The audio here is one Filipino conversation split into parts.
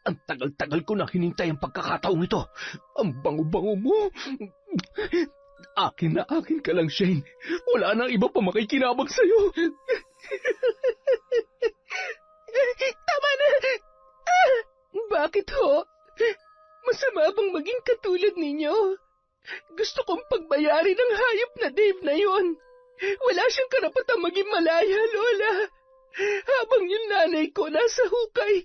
Ang tagal-tagal ko na hinintay ang pagkakataong ito. Ang bango-bango mo. Akin na akin ka lang, Shane. Wala nang iba pa makikinabang sa'yo. Tama na! Bakit ho? Masama bang maging katulad ninyo? Gusto kong pagbayarin ang hayop na Dave na yon. Wala siyang karapatang maging malaya, Lola. Habang yung nanay ko nasa hukay,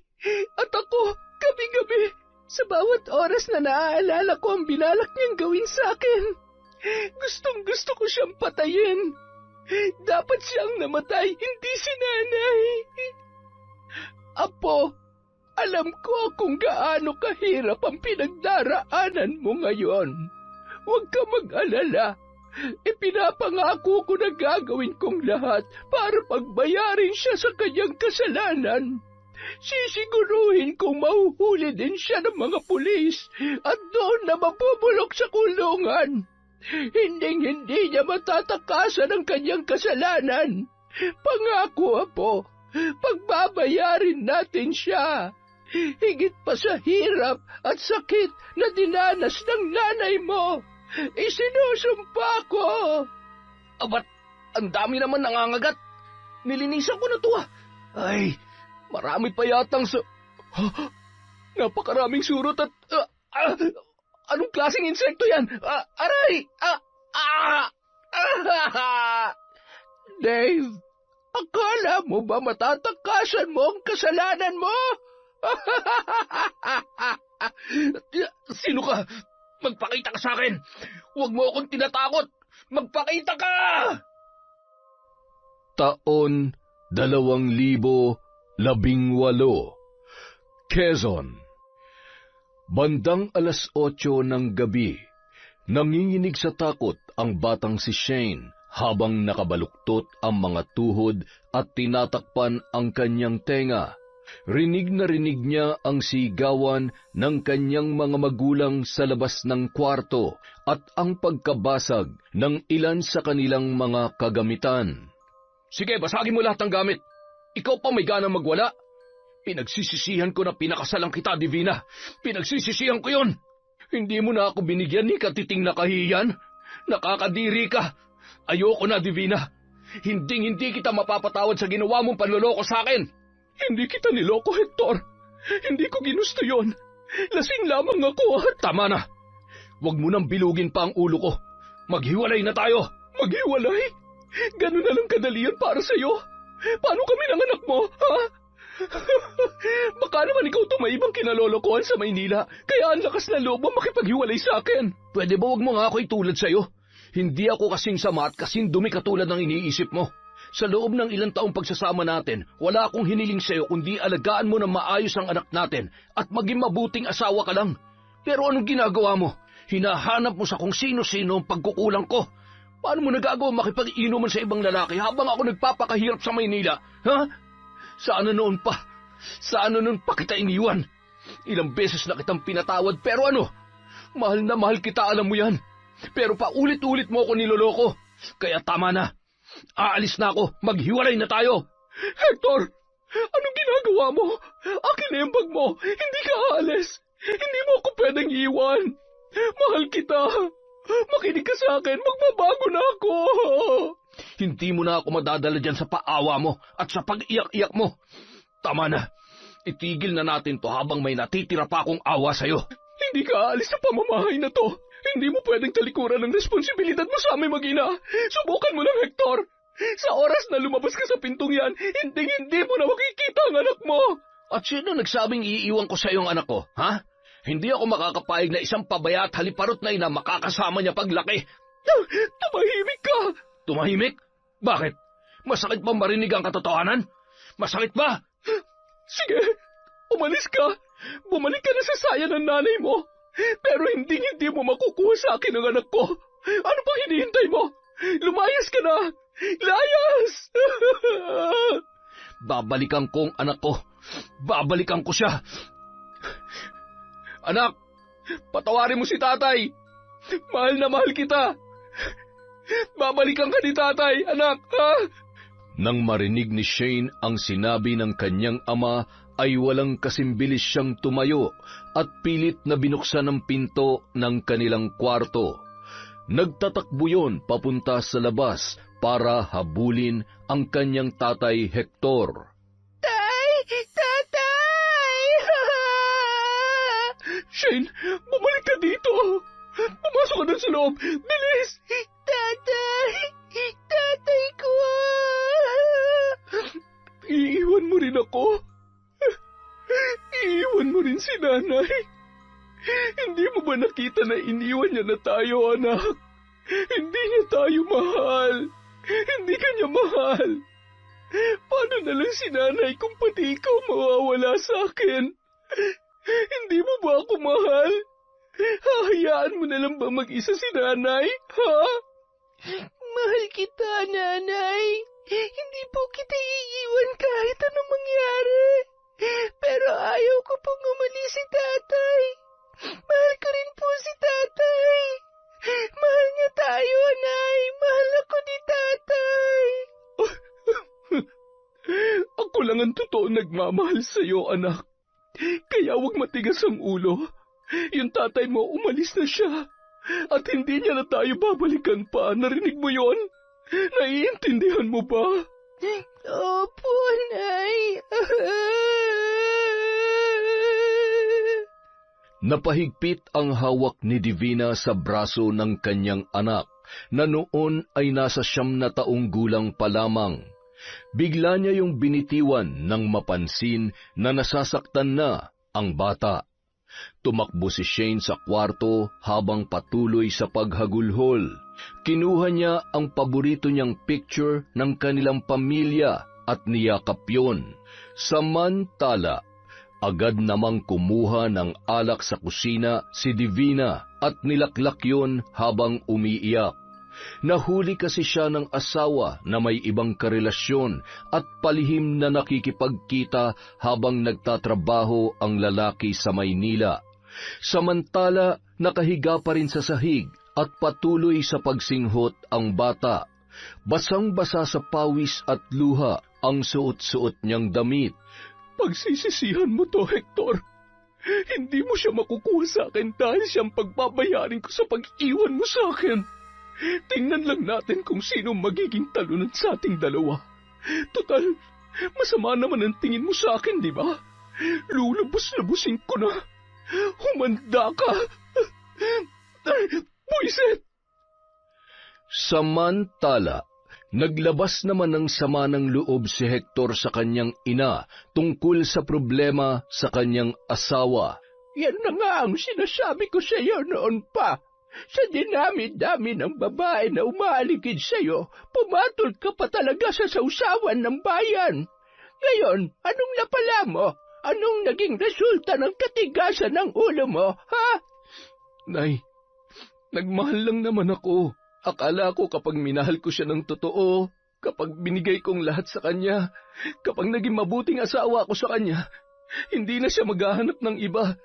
at ako, gabi-gabi, sa bawat oras na naaalala ko ang binalak niyang gawin sa akin. Gustong-gusto ko siyang patayin. Dapat siyang namatay, hindi si nanay. Apo, alam ko kung gaano kahirap ang pinagdaraanan mo ngayon. Huwag ka mag-alala. Ipinapangako ko na gagawin kong lahat para pagbayarin siya sa kanyang kasalanan. Sisiguruhin kong mahuhuli din siya ng mga pulis at doon na mapupulok sa kulungan. Hindi niya matatakasan ang kanyang kasalanan. Pangako, Apo, pagbabayarin natin siya. Higit pa sa hirap at sakit na dinanas ng nanay mo. Isinusumpa ko. Abat, ang dami naman nangangagat. Nilinisan ko na to Ay, marami pa yatang napakaraming surot at... anong klaseng insekto yan? Aray! Dave, akala mo ba matatakasan mo ang kasalanan mo? Sino ka? Magpakita ka sa akin! Huwag mo akong tinatakot! Magpakita ka! Taon 2018, Quezon. Bandang 8:00 ng gabi, nanginginig sa takot ang batang si Shane habang nakabaluktot ang mga tuhod at tinatakpan ang kanyang tenga. Rinig na rinig niya ang sigawan ng kanyang mga magulang sa labas ng kwarto at ang pagkabasag ng ilan sa kanilang mga kagamitan. Sige, basagin mo lahat ng gamit. Ikaw pa may ganang magwala. Pinagsisisihan ko na pinakasalang kita, Divina. Pinagsisisihan ko yun. Hindi mo na ako binigyan ni katiting na kahiyan. Nakakadiri ka. Ayoko na, Divina. Hindi kita mapapatawad sa ginawa mong panloloko sa akin. Hindi kita niloko, Hector. Hindi ko ginusto yon. Lasing lamang ako. Tama na. Huwag mo nang bilugin pa ang ulo ko. Maghiwalay na tayo. Maghiwalay? Ganun na lang kadali yan para sa'yo. Paano kami ng anak mo, ha? Baka naman ikaw tumaibang kinalolokohan sa Maynila, kaya ang lakas na loob mo makipaghiwalay sa akin. Pwede ba wag mo nga ako itulad sa'yo? Hindi ako kasing sama at kasing dumi katulad ng iniisip mo. Sa loob ng ilang taong pagsasama natin, wala akong hiniling sa'yo kundi alagaan mo na maayos ang anak natin at maging mabuting asawa ka lang. Pero anong ginagawa mo? Hinahanap mo sa kung sino-sino ang pagkukulang ko. Paano mo nagagawa makipag-inuman sa ibang lalaki habang ako nagpapakahirap sa Maynila? Ha? Saan noon pa? Saan noon pa kita iniwan? Ilang beses na kitang pinatawad pero ano? Mahal na mahal kita, alam mo yan. Pero paulit-ulit mo ako niloloko. Kaya tama na. Aalis na ako. Maghiwalay na tayo. Hector, anong ginagawa mo? Akin na yung bag mo. Hindi ka aalis. Hindi mo ako pwedeng iwan. Mahal kita. Makinig ka sa akin. Magbabago na ako. Hindi mo na ako madadala dyan sa paawa mo at sa pag-iyak-iyak mo. Tama na. Itigil na natin to habang may natitira pa akong awa sa'yo. Hindi ka aalis sa pamamahay na to. Hindi mo pwedeng talikuran ng responsibilidad mo sa aming mag-ina. Subukan mo lang, Hector. Sa oras na lumabas ka sa pintong yan, hindi mo na makikita ang anak mo. At sino nagsabing iiwan ko sa iyong anak ko, ha? Hindi ako makakapayag na isang pabaya at haliparot na ina makakasama niya paglaki. Tumahimik ka! Tumahimik? Bakit? Masakit ba marinig ang katotohanan? Masakit ba? Sige, umalis ka. Bumalik ka na sa saya ng nanay mo. Pero hindi mo makukuha sa akin ang anak ko. Ano pang hinihintay mo? Lumayas ka na! Layas! Babalikan ko ang anak ko. Babalikan ko siya. Anak, patawarin mo si tatay. Mahal na mahal kita. Babalikan ka ni tatay, anak, ha? Nang marinig ni Shane ang sinabi ng kanyang ama ay walang kasimbilis siyang tumayo at pilit na binuksan ang pinto ng kanilang kwarto. Nagtatakbo yun papunta sa labas para habulin ang kanyang tatay Hector. Tay! Tatay! Shane, bumalik ka dito! Pumasok ka na sa loob! Bilis! Tatay! Tatay ko! Iiwan mo rin ako? Iiwan mo rin si nanay? Hindi mo ba nakita na iniwan niya na tayo, anak? Hindi niya tayo mahal. Hindi ka niya mahal. Paano na lang si nanay kung pati ikaw mawawala sa akin? Hindi mo ba ako mahal? Hahayaan mo na lang ba mag-isa si nanay, ha? Mahal kita, nanay. Hindi po kita iiwan kahit anong mangyari. Pero ayaw ko pong umalis si tatay. Mahal ko rin po si tatay. Mahal niya tayo, anay. Mahal ako ni tatay. Ako lang ang totoo nagmamahal sa iyo, anak. Kaya huwag matigas ang ulo. Yung tatay mo, umalis na siya. At hindi niya na tayo babalikan pa. Narinig mo yon? Naiintindihan mo ba? Opo, Nay. Napahigpit ang hawak ni Divina sa braso ng kanyang anak, na noon ay nasa 9 na taong gulang pa lamang. Bigla niya yung binitiwan nang mapansin na nasasaktan na ang bata. Tumakbo si Shane sa kwarto habang patuloy sa paghagulhol. Kinuha niya ang paborito niyang picture ng kanilang pamilya at niyakap yun. Samantala, agad namang kumuha ng alak sa kusina si Divina at nilaklak yun habang umiiyak. Nahuli kasi siya ng asawa na may ibang karelasyon at palihim na nakikipagkita habang nagtatrabaho ang lalaki sa Maynila. Samantala, nakahiga pa rin sa sahig at patuloy sa pagsinghot ang bata. Basang-basa sa pawis at luha ang suot-suot niyang damit. Pagsisisihan mo to, Hector. Hindi mo siya makukuha sa akin dahil siyang pagbabayarin ko sa pag-iwan mo sa akin. Tingnan lang natin kung sino magiging talunan sa ating dalawa. Total, masama naman ang tingin mo sa akin, di ba? Lulubos-lubusin ko na. Humanda ka. Buisit! Samantala, naglabas naman ng sama ng loob si Hector sa kanyang ina tungkol sa problema sa kanyang asawa. Yan na nga ang sinasabi ko sa iyo noon pa. Sa dinami-dami ng babae na umaaligid sa iyo, pumatol ka pa talaga sa sausawan ng bayan. Ngayon, anong napala mo? Anong naging resulta ng katigasan ng ulo mo, ha? Nay, nagmahal lang naman ako. Akala ko kapag minahal ko siya ng totoo, kapag binigay kong lahat sa kanya, kapag naging mabuting asawa ko sa kanya, hindi na siya maghahanap ng iba,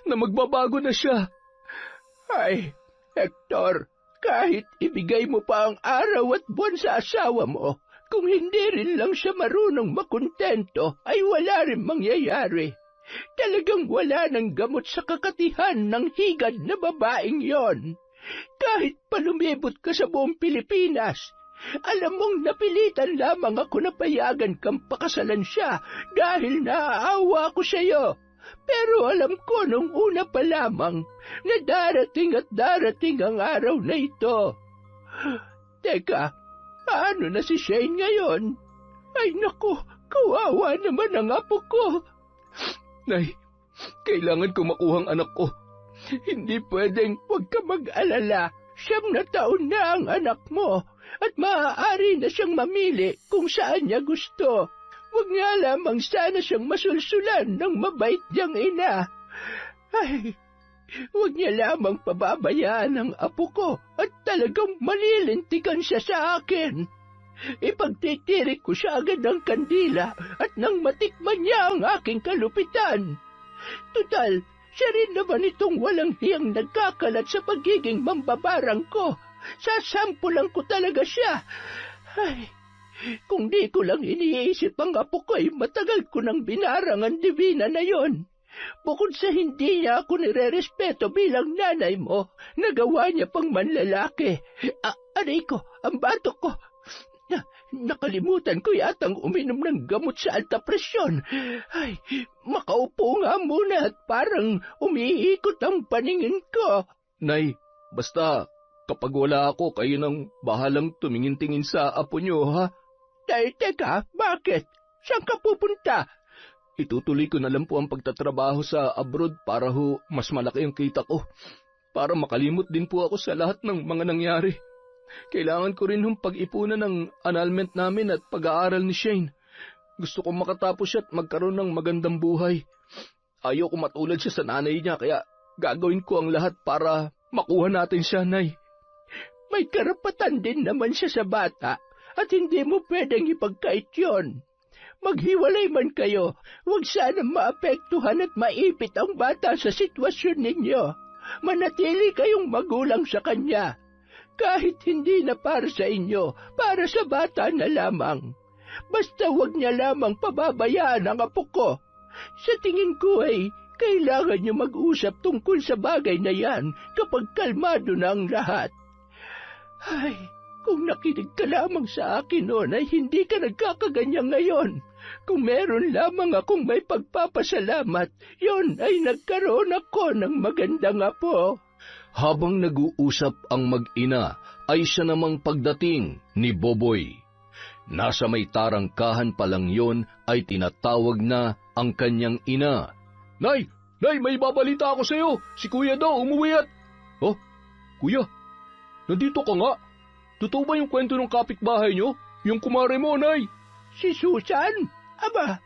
na magbabago na siya. Ay, Hector, kahit ibigay mo pa ang araw at buwan sa asawa mo, kung hindi rin lang siya marunong makontento, ay wala rin mangyayari. Talagang wala ng gamot sa kakatihan ng higad na babaeng yon. Kahit palumibot ka sa buong Pilipinas, alam mong napilitan lamang ako na payagan kang pakasalan siya dahil naaawa ko sa iyo. Pero alam ko nung una pa lamang na darating at darating ang araw na ito. Teka, paano na si Shane ngayon? Ay naku, kawawa naman ang apo ko. Nay, kailangan ko makuha ang anak ko. Hindi pwedeng huwag ka mag-alala. 9 na taon na ang anak mo at maaari na siyang mamili kung saan niya gusto. Huwag nga lamang sana siyang masulsulan ng mabait niyang ina. Ay, huwag niya lamang pababayaan ang apo ko at talagang malilintikan siya sa akin. Ipagtitirik ko siya agad ng kandila at nang matikman niya ang aking kalupitan. Tutal, siya rin naman itong walang hiyang nagkakalat sa pagiging mambabarang ko. Sasampulan ko talaga siya. Ay, Kung di ko lang iniisip ang apo ko ay matagal ko nang binarang ang Divina na yon. Bukod sa hindi niya ako nirerespeto bilang nanay mo, nagawa niya pang manlalaki. Aray ko, ang batok ko. Nakalimutan ko yatang uminom ng gamot sa alta presyon. Ay, makaupo nga muna at parang umiikot ang paningin ko. Nay, basta kapag wala ako, kayo nang bahalang tumingin-tingin sa apo niyo, ha? Teka, bakit? Saan ka pupunta? Itutuloy ko na lang po ang pagtatrabaho sa abroad para mas malaki ang kita ko. Para makalimot din po ako sa lahat ng mga nangyari. Kailangan ko rin pag-ipunan ng annulment namin at pag-aaral ni Shane. Gusto kong makatapos siya at magkaroon ng magandang buhay. Ayaw ko matulad siya sa nanay niya, kaya gagawin ko ang lahat para makuha natin siya, Nay. May karapatan din naman siya sa bata at hindi mo pwedeng ipagkait yon. Maghiwalay man kayo, huwag sanang maapektuhan at maipit ang bata sa sitwasyon ninyo. Manatili kayong magulang sa kanya. Kahit hindi na para sa inyo, para sa bata na lamang. Basta huwag niya lamang pababayaan ang apo ko. Sa tingin ko ay kailangan niyo mag-usap tungkol sa bagay na yan kapag kalmado na ang lahat. Ay, kung nakinig ka lamang sa akin noon ay hindi ka nagkakaganyan ngayon. Kung meron lamang akong may pagpapasalamat, yon ay nagkaroon ako ng magandang apo. Habang nag-uusap ang mag-ina, ay siya namang pagdating ni Boboy. Nasa may tarangkahan pa lang yon ay tinatawag na ang kanyang ina. Nay! Nay, may babalita ako sa iyo! Si Kuya daw umuwi at... Oh, Kuya, nandito ka nga. Totoo ba yung kwento ng kapitbahay niyo? Yung kumare mo, Nay? Si Susan? Aba,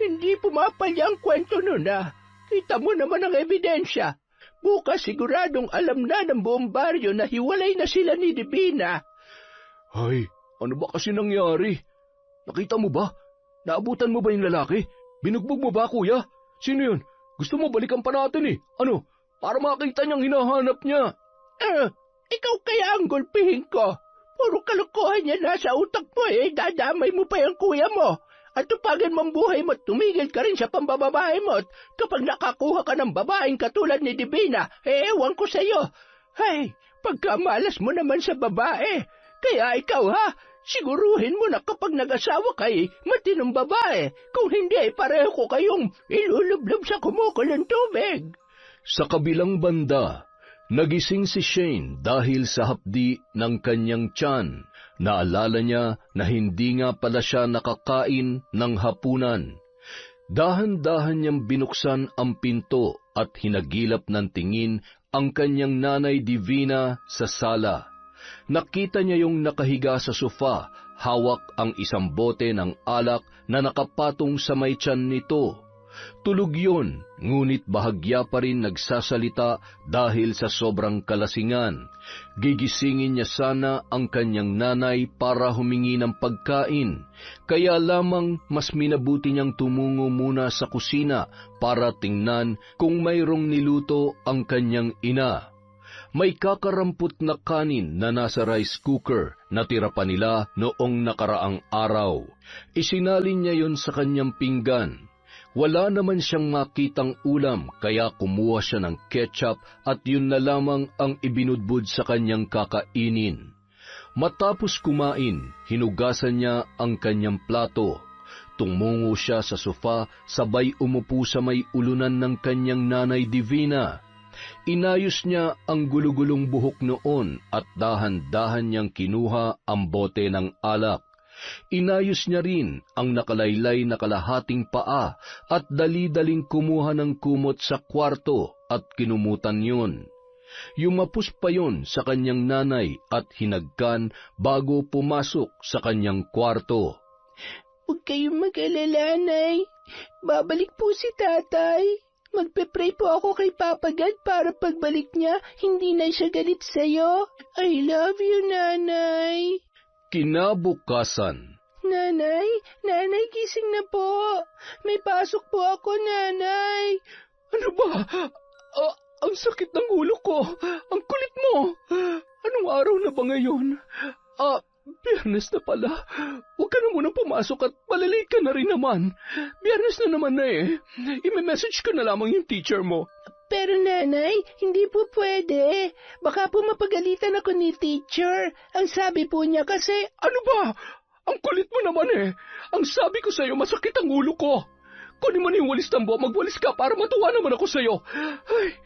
hindi pumapalya ang kwento nun ah. Kita mo naman ang ebidensya. Bukas siguradong alam na ng buong baryo na hiwalay na sila ni Divina. Ay, ano ba kasi nangyari? Nakita mo ba? Naabutan mo ba yung lalaki? Binugbog mo ba, Kuya? Sino yun? Gusto mo balikan pa natin eh. Ano? Para makita niyang hinahanap niya. Ikaw kaya ang gulpihin ko. Puro kalokohan niya nasa utak mo eh. Dadamay mo pa yung kuya mo. At tupagan mong buhay mo at tumigil ka rin sa pambababae mo. At kapag nakakuha ka ng babaeng katulad ni Divina, ewan ko sa'yo. Hey, pagkamalas mo naman sa babae. Kaya ikaw ha, siguruhin mo na kapag nag-asawa kay matinong babae. Kung hindi ay pareho ko kayong ilulublob sa kumukulong tubig. Sa kabilang banda, nagising si Shane dahil sa hapdi ng kanyang tiyan. Naalala niya na hindi nga pala siya nakakain ng hapunan. Dahan-dahan niyang binuksan ang pinto at hinagilap ng tingin ang kanyang nanay Divina sa sala. Nakita niya yung nakahiga sa sofa, hawak ang isang bote ng alak na nakapatong sa may tiyan nito. Tulog yun, ngunit bahagya pa rin nagsasalita dahil sa sobrang kalasingan. Gigisingin niya sana ang kanyang nanay para humingi ng pagkain, kaya lamang mas minabuti niyang tumungo muna sa kusina para tingnan kung mayroong niluto ang kanyang ina. May kakarampot na kanin na nasa rice cooker na tira pa nila noong nakaraang araw. Isinalin niya yon sa kanyang pinggan. Wala naman siyang makitang ulam kaya kumuha siya ng ketchup at yun na lamang ang ibinudbud sa kanyang kakainin. Matapos kumain, hinugasan niya ang kanyang plato. Tumungo siya sa sofa sabay umupo sa may ulunan ng kanyang nanay Divina. Inayos niya ang gulugulong buhok noon at dahan-dahan niyang kinuha ang bote ng alak. Inayos niya rin ang nakalaylay na kalahating paa at dali-daling kumuha ng kumot sa kwarto at kinumutan yun. Yumapos pa yun sa kanyang nanay at hinagkan bago pumasok sa kanyang kwarto. Huwag kayong mag-alala, Nay. Babalik po si Tatay. Magpe-pray po ako kay Papa God para pagbalik niya, hindi na siya galit sa'yo. I love you, Nanay. Kinabukasan. Nanay, gising na po. May pasok po ako, Nanay. Ano ba? Ang sakit ng ulo ko. Ang kulit mo. Anong araw na ba ngayon? Biyernes na pala. Huwag ka na mo nang pumasok at malilate ka na rin naman. Biyernes na naman na eh. I-message ko na lamang yung teacher mo. Pero nanay, hindi po pwede. Baka po mapagalitan ako ni teacher. Ang sabi po niya kasi... Ano ba? Ang kulit mo naman eh. Ang sabi ko sa'yo, masakit ang ulo ko. Kunin mo na yung walis tambo, magwalis ka para matuwa naman ako sa'yo. Ay...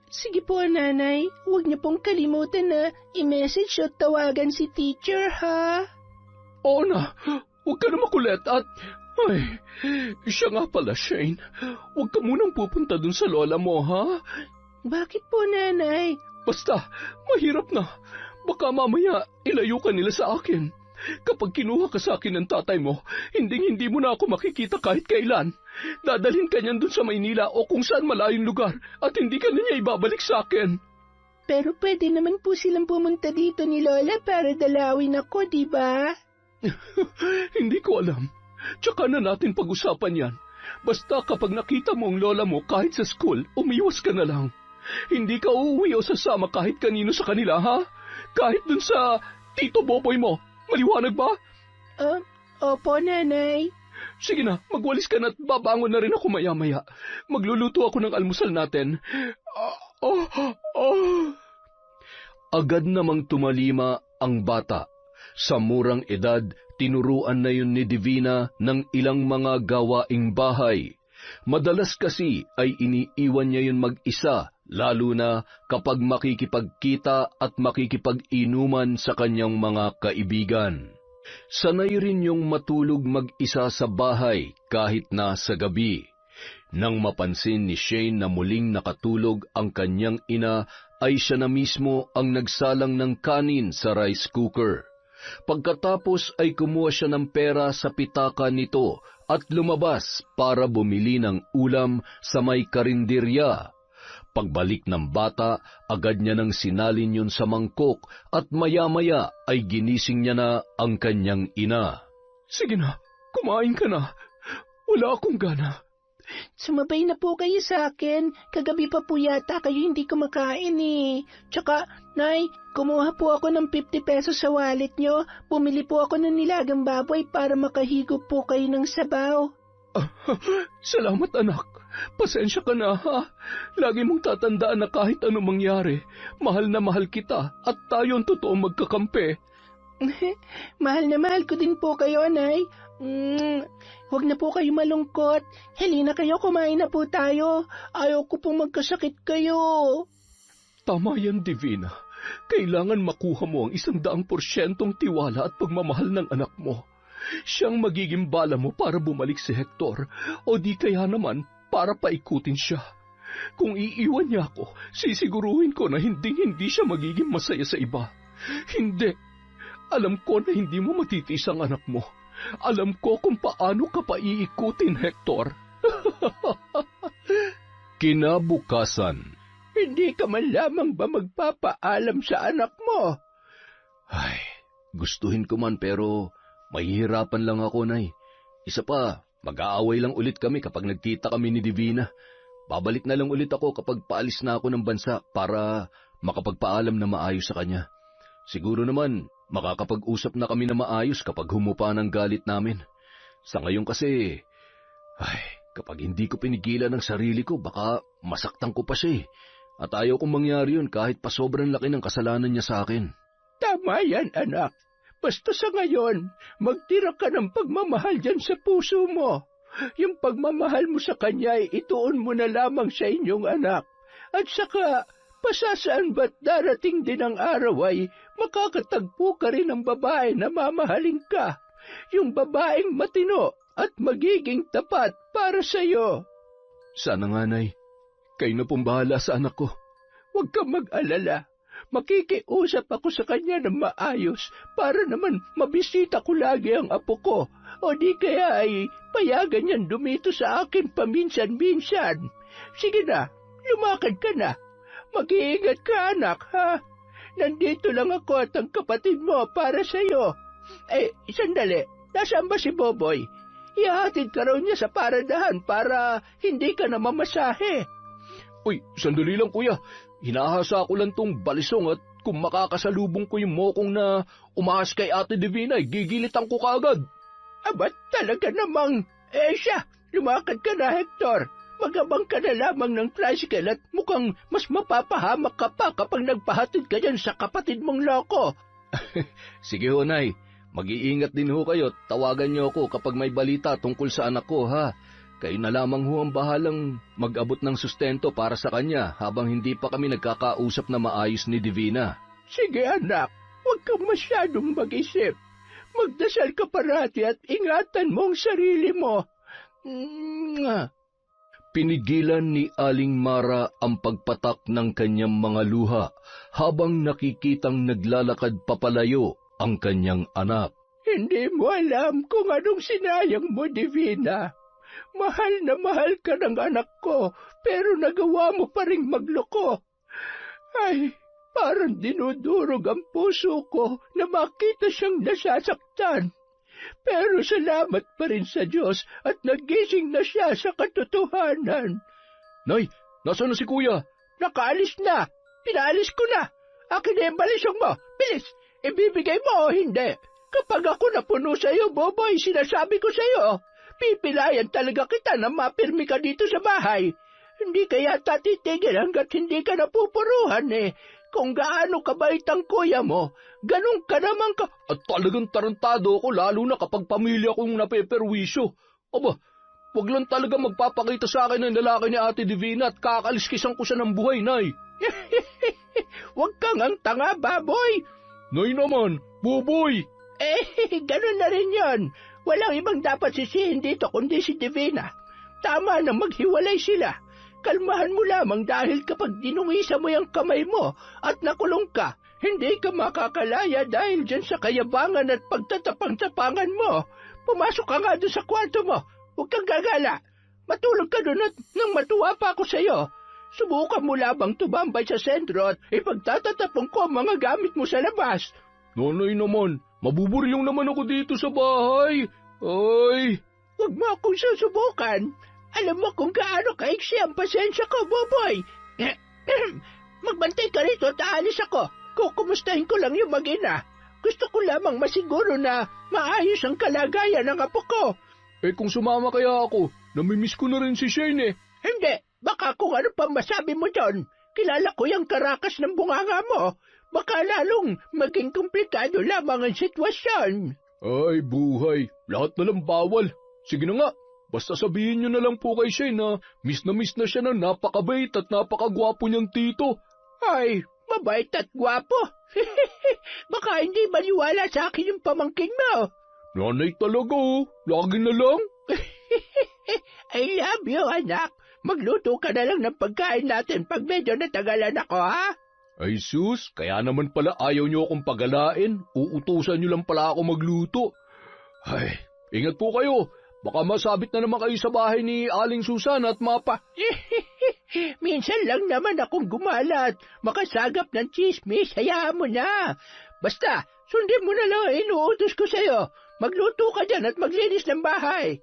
Sige po, nanay. Huwag niyo pong kalimutan na i-message at tawagan si teacher, ha? Oo na. Huwag ka na makulit at... Ay, siya nga pala, Shane. Huwag ka munang pupunta dun sa lola mo, ha? Bakit po, nanay? Basta, mahirap na. Baka mamaya ilayo ka nila sa akin. Kapag kinuha ka sa akin ng tatay mo, hindi mo na ako makikita kahit kailan. Dadalhin ka niyan dun sa Maynila o kung saan malayong lugar at hindi ka na niya ibabalik sa akin. Pero pwede naman po silang pumunta dito ni Lola para dalawin ako, di ba? Hindi ko alam. Tsaka na natin pag-usapan yan. Basta kapag nakita mo ang lola mo kahit sa school, umiwas ka na lang. Hindi ka uuwi o sasama kahit kanino sa kanila, ha? Kahit dun sa Tito Boboy mo. Maliwanag ba? Opo, nanay. Sige na, magwalis ka na at babangon na rin ako maya-maya. Magluluto ako ng almusal natin. Agad namang tumalima ang bata. Sa murang edad, tinuruan na yun ni Divina ng ilang mga gawaing bahay. Madalas kasi ay iniiwan niya yun mag-isa, lalo na kapag makikipagkita at makikipag-inuman sa kanyang mga kaibigan. Sanay rin yung matulog mag-isa sa bahay kahit na sa gabi. Nang mapansin ni Shane na muling nakatulog ang kanyang ina, ay siya na mismo ang nagsalang ng kanin sa rice cooker. Pagkatapos ay kumuha siya ng pera sa pitaka nito at lumabas para bumili ng ulam sa may karinderya. Pagbalik ng bata, agad niya nang sinalin yun sa mangkok at maya-maya ay ginising niya na ang kanyang ina. Sige na, kumain ka na. Wala akong gana. Sumabay na po kayo sa akin. Kagabi pa po yata kayo hindi kumakain eh. Tsaka, Nay, kumuha po ako ng 50 pesos sa wallet nyo. Bumili po ako ng nilagang baboy para makahigop po kayo ng sabaw. Salamat anak. Pasensya ka na ha. Lagi mong tatandaan na kahit anong mangyari, mahal na mahal kita at tayo ang totoong magkakampi. Mahal na mahal ko din po kayo, Nay. Huwag na po kayo malungkot. Halina kayo, kumain na po tayo. Ayaw ko pong magkasakit kayo. Tama yan, Divina. Kailangan makuha mo ang 100% tiwala at pagmamahal ng anak mo. Siyang magiging bala mo para bumalik si Hector, o di kaya naman para paikutin siya. Kung iiwan niya ako, sisiguruhin ko na hindi siya magiging masaya sa iba. Hindi. Alam ko na hindi mo matitiis ang anak mo. Alam ko kung paano ka pa iikutin, Hector. Kinabukasan. Hindi ka man lamang ba magpapaalam sa anak mo? Ay, gustuhin ko man pero mahihirapan lang ako, Nay. Isa pa, mag-aaway lang ulit kami kapag nagkita kami ni Divina. Babalik na lang ulit ako kapag paalis na ako ng bansa para makapagpaalam na maayos sa kanya. Siguro naman, makakapag-usap na kami na maayos kapag humupa ng galit namin. Sa ngayon kasi, kapag hindi ko pinigilan ang sarili ko, baka masaktan ko pa siya eh. At ayaw kong mangyari yun kahit pa sobrang laki ng kasalanan niya sa akin. Tama yan, anak. Basta sa ngayon, magtira ka ng pagmamahal dyan sa puso mo. Yung pagmamahal mo sa kanya ay ituon mo na lamang sa inyong anak. At saka, pasasaan ba't darating din ang araw ay makakatagpo ka rin ng babae na mamahalin ka. Yung babaeng matino at magiging tapat para sa'yo. Sana nga, Nay. Kayo na pong bahala sa anak ko. Huwag kang mag-alala. Makikiusap ako sa kanya ng maayos para naman mabisita ko lagi ang apo ko. O di kaya ay payagan niyan dumito sa akin paminsan-minsan. Sige na, lumakad ka na. Mag-iingat ka, anak, ha? Nandito lang ako at ang kapatid mo para sa'yo. Sandali. Nasaan ba si Boboy? Ihahatid ka raw niya sa paradahan para hindi ka na mamasahe. Uy, sandali lang kuya. Hinahasa ko lang tong balisong at kung makakasalubong ko yung mokong na umahas kay Ate Divina, gigilitan ko kaagad. Abat talaga namang, siya, lumakad ka na, Hector. Magabang ka na lamang ng tricycle at mukhang mas mapapahamak ka pa kapag nagpahatid ka dyan sa kapatid mong loko. Sige ho, Nay. Mag-iingat din ho kayo. Tawagan niyo ako kapag may balita tungkol sa anak ko, ha? Kayo na lamang ho ang bahalang mag-abot ng sustento para sa kanya habang hindi pa kami nagkakausap na maayos ni Divina. Sige anak, huwag kang masyadong mag-isip. Magdasal ka parati at ingatan mo ang sarili mo. Pinigilan ni Aling Mara ang pagpatak ng kanyang mga luha habang nakikitang naglalakad papalayo ang kanyang anak. Hindi mo alam kung anong sinayang mo, Divina. Mahal na mahal ka ng anak ko, pero nagawa mo pa ring magloko. Ay, parang dinudurog ang puso ko na makita siyang nasasaktan. Pero salamat pa rin sa Diyos at nagising na siya sa katotohanan. Nay, nasaan na si Kuya? Nakaalis na. Pinaalis ko na. Akin na yung balisong mo. Bilis, ibibigay mo o hindi. Kapag ako napuno sa iyo, Boboy, sinasabi ko sa iyo, pipilayan talaga kita na mapirmi ka dito sa bahay. Hindi kaya tatitigil hanggat hindi ka napupuruhan eh. Kung gaano kabait ang kuya mo, ganun ka naman ka... At talagang tarantado ako lalo na kapag pamilya kong napeperwisyo. Aba, wag lang talaga magpapakita sa akin ng lalaki ni Ate Divina at kakaliskisan ko siya ng buhay, Nay. Wag kang ang tanga, Baboy. Nay naman, Boboy. Ganun na rin yon. Walang ibang dapat sisihin dito kundi si Divina. Tama na maghiwalay sila. Kalmahan mo lamang dahil kapag dinungisa mo yung kamay mo at nakulong ka, hindi ka makakalaya dahil dyan sa kayabangan at pagtatapang-tapangan mo. Pumasok ka nga doon sa kwarto mo. Huwag kang gagala. Matulog ka doon at nang matuwa pa ako sa iyo. Subukan mo lamang tumambay sa sentro at ipagtatatapong ko ang mga gamit mo sa labas. Nanay naman, mabuburyong naman ako dito sa bahay. Ay! Huwag mo akong susubukan. Alam mo kung gaano kaiksi ang pasensya ko, Boboy. Magbantay ka rito at aalis ako. Kukumustahin ko lang yung mag-ina. Gusto ko lamang masiguro na maayos ang kalagayan ng apo ko. Kung sumama kaya ako, namimiss ko na rin si Shane eh. Hindi, baka kung ano pa masabi mo dyan. Kilala ko yung karakas ng bunganga mo. Baka lalong maging komplikado lamang ang sitwasyon. Ay, buhay. Lahat na lang bawal. Sige na nga. Basta sabihin nyo na lang po kay Shane na miss na siya ng napakabait at napakagwapo niyang tito. Ay, mabait at gwapo. Baka hindi maniwala sa akin yung pamangkin mo. Nanay talaga oh. Lagi na lang. I love you, anak. Magluto ka na lang ng pagkain natin pag medyo natagalan ako, ha? Ay sus, kaya naman pala ayaw nyo akong pagalain. Uutusan nyo lang pala ako magluto. Ay, ingat po kayo. Baka masabit na naman kayo sa bahay ni Aling Susan at mapa. Minsan lang naman akong gumala at makasagap ng chismis. Hayaan mo na. Basta, sundin mo na lang ang inuutos ko sa'yo. Magluto ka dyan at maglinis ng bahay.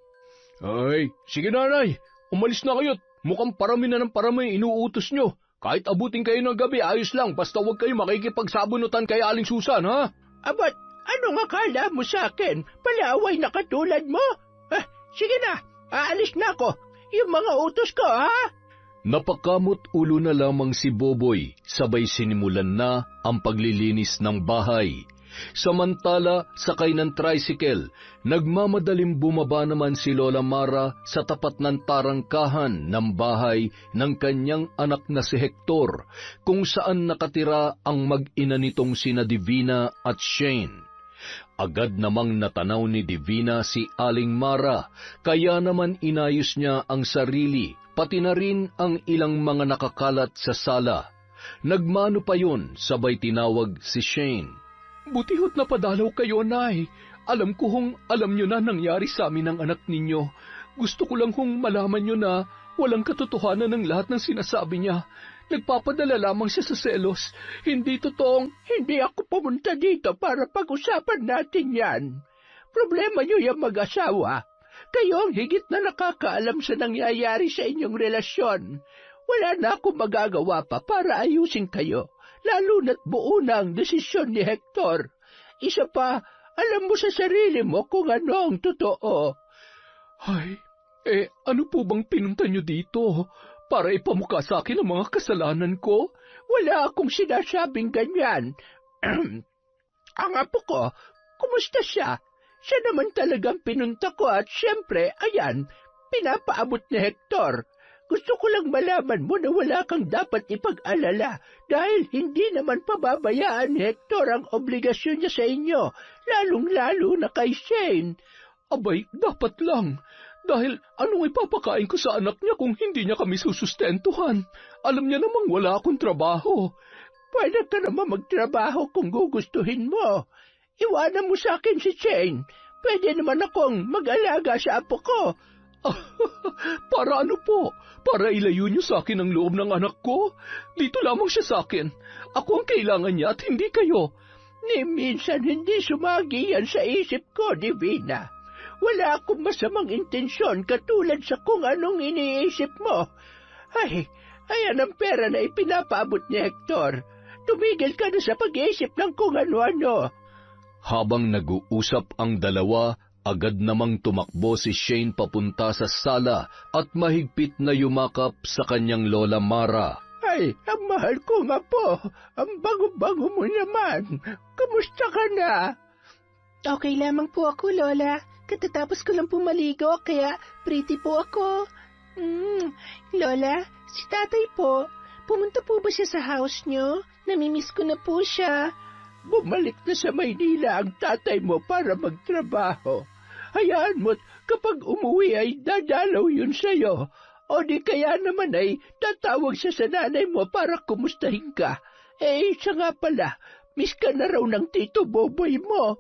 Ay, sige nanay. Umalis na kayo. Mukhang parami na ng parami inuutos nyo. Kahit abutin kayo ng gabi, ayos lang. Basta huwag kayo makikipagsabunutan kay Aling Susan, ha? Abat, anong akala mo sa akin? Palaway na katulad mo? Sige na, aalis na ako. Yung mga utos ko, ha? Napakamot ulo na lamang si Boboy, sabay sinimulan na ang paglilinis ng bahay. Samantala, sakay ng tricycle, nagmamadaling bumaba naman si Lola Mara sa tapat ng tarangkahan ng bahay ng kanyang anak na si Hector, kung saan nakatira ang mag-ina nitong sina Divina at Shane. Agad namang natanaw ni Divina si Aling Mara, kaya naman inayos niya ang sarili, pati na rin ang ilang mga nakakalat sa sala. Nagmano pa yun, sabay tinawag si Shane. Buti ho't napadalaw kayo, Nay. Alam ko hong alam nyo na nangyari sa amin ng anak ninyo. Gusto ko lang hong malaman nyo na walang katotohanan ng lahat ng sinasabi niya. Nagpapadala lamang siya sa selos. Hindi totoong hindi ako pumunta dito para pag-usapan natin yan. Problema nyo yung mag-asawa. Kayo ang higit na nakakaalam sa nangyayari sa inyong relasyon. Wala na akong magagawa pa para ayusin kayo. Lalo na't buo na ang desisyon ni Hector. Isa pa, Alam mo sa sarili mo kung ano ang totoo. Ay, ano po bang pinunta niyo dito? Para ipamukha sa akin ang mga kasalanan ko? Wala akong sinasabing ganyan. Ang apo ko, kumusta siya? Siya naman talagang pinunta ko at siyempre, ayan, pinapaabot ni Hector. Gusto ko lang malaman mo na wala kang dapat ipag-alala dahil hindi naman pababayaan ni Hector ang obligasyon niya sa inyo, lalong-lalo na kay Shane. Abay, dapat lang. Dahil anong ipapakain ko sa anak niya kung hindi niya kami susustentuhan? Alam niya namang wala akong trabaho. Pwede ka naman magtrabaho kung gugustuhin mo. Iwanan mo sa akin si Shane. Pwede naman akong mag-alaga sa apo ko. Para ano po? Para ilayo niyo sa akin ang loob ng anak ko? Dito lamang siya sa akin. Ako ang kailangan niya at hindi kayo. Ni minsan hindi sumagi yan sa isip ko, Divina. Wala akong masamang intensyon katulad sa kung anong iniisip mo. Ayan ang pera na ipinapaabot ni Hector. Tumigil ka na sa pag-iisip ng kung ano-ano. Habang nag-uusap ang dalawa, agad namang tumakbo si Shane papunta sa sala at mahigpit na yumakap sa kanyang lola Mara. Ay, ang mahal ko nga po. Ang bago-bago mo naman. Kamusta ka na? Okay lamang po ako, Lola. Katatapos ko lang po maligo, kaya pretty po ako. Lola, si tatay po, pumunta po ba siya sa house niyo? Namimiss ko na po siya. Bumalik na sa Maynila ang tatay mo para magtrabaho. Hayaan mo't kapag umuwi ay dadalaw yun sa'yo. O di kaya naman ay tatawag siya sa nanay mo para kumustahin ka. Siya nga pala, miss ka na raw ng Tito Boboy mo.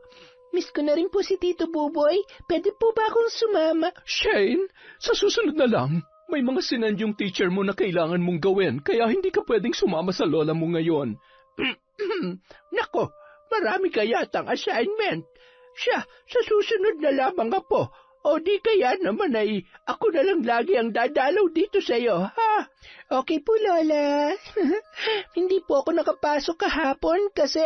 Miss ko na rin po si Tito Boboy. Pwede po ba akong sumama? Shane, sa susunod na lang. May mga sinend yung teacher mo na kailangan mong gawin, kaya hindi ka pwedeng sumama sa lola mo ngayon. Nako, marami kayatang assignment. Siya, sa susunod na lamang po. O di kaya naman ay ako na lang lagi ang dadalaw dito sa'yo, ha? Okay po, Lola. Hindi po ako nakapasok kahapon kasi...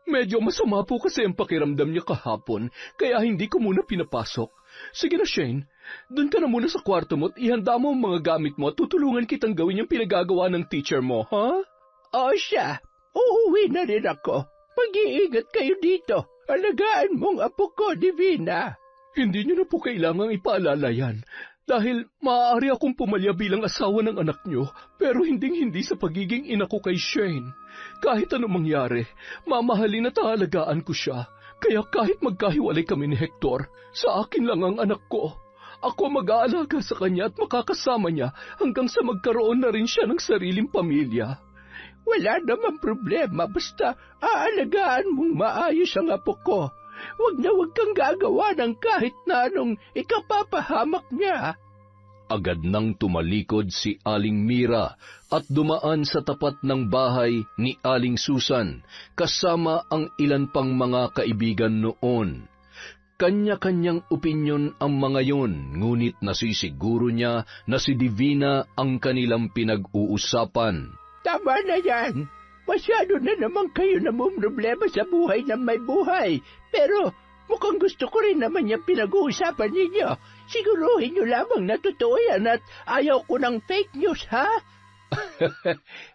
Medyo masama po kasi ang pakiramdam niya kahapon, kaya hindi ko muna pinapasok. Sige na, Shane. Doon ka na muna sa kwarto mo at ihanda mo ang mga gamit mo at tutulungan kitang gawin yung pinagagawa ng teacher mo, ha? O siya, uuwi na rin ako. Mag-iingat kayo dito. Alagaan mong apo ko, Divina. Hindi niyo na po kailangang ipaalala yan. Dahil maaari akong pumalya bilang asawa ng anak niyo, pero hindi sa pagiging ina ko kay Shane. Kahit anong mangyari, mamahalin at aalagaan ko siya. Kaya kahit magkahiwalay kami ni Hector, sa akin lang ang anak ko. Ako mag-aalaga sa kanya at makakasama niya hanggang sa magkaroon na rin siya ng sariling pamilya. Wala namang problema, basta aalagaan mong maayos ang apo ko. Wag kang gagawa ng kahit na anong ikapapahamak niya. Agad nang tumalikod si Aling Mira at dumaan sa tapat ng bahay ni Aling Susan kasama ang ilan pang mga kaibigan noon. Kanya-kanyang opinyon ang mga yon, ngunit nasisiguro niya na si Divina ang kanilang pinag-uusapan. Tama na yan. Masyado na naman kayo namumroblema sa buhay ng may buhay. Pero mukhang gusto ko rin naman yung pinag-uusapan ninyo. Siguruhin nyo lamang na totoo yan at ayaw ko ng fake news, ha?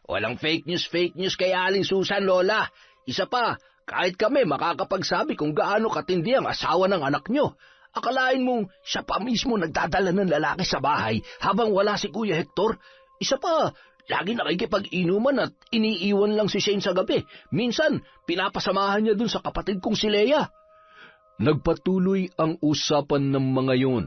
Walang fake news kay Aling Susan, Lola. Isa pa, kahit kami makakapagsabi kung gaano katindi ang asawa ng anak nyo. Akalain mong siya pa mismo nagdadala ng lalaki sa bahay habang wala si Kuya Hector? Isa pa, lagi nakikipag-inuman at iniiwan lang si Shane sa gabi. Minsan, pinapasamahan niya dun sa kapatid kong si Leia. Nagpatuloy ang usapan ng mga yun.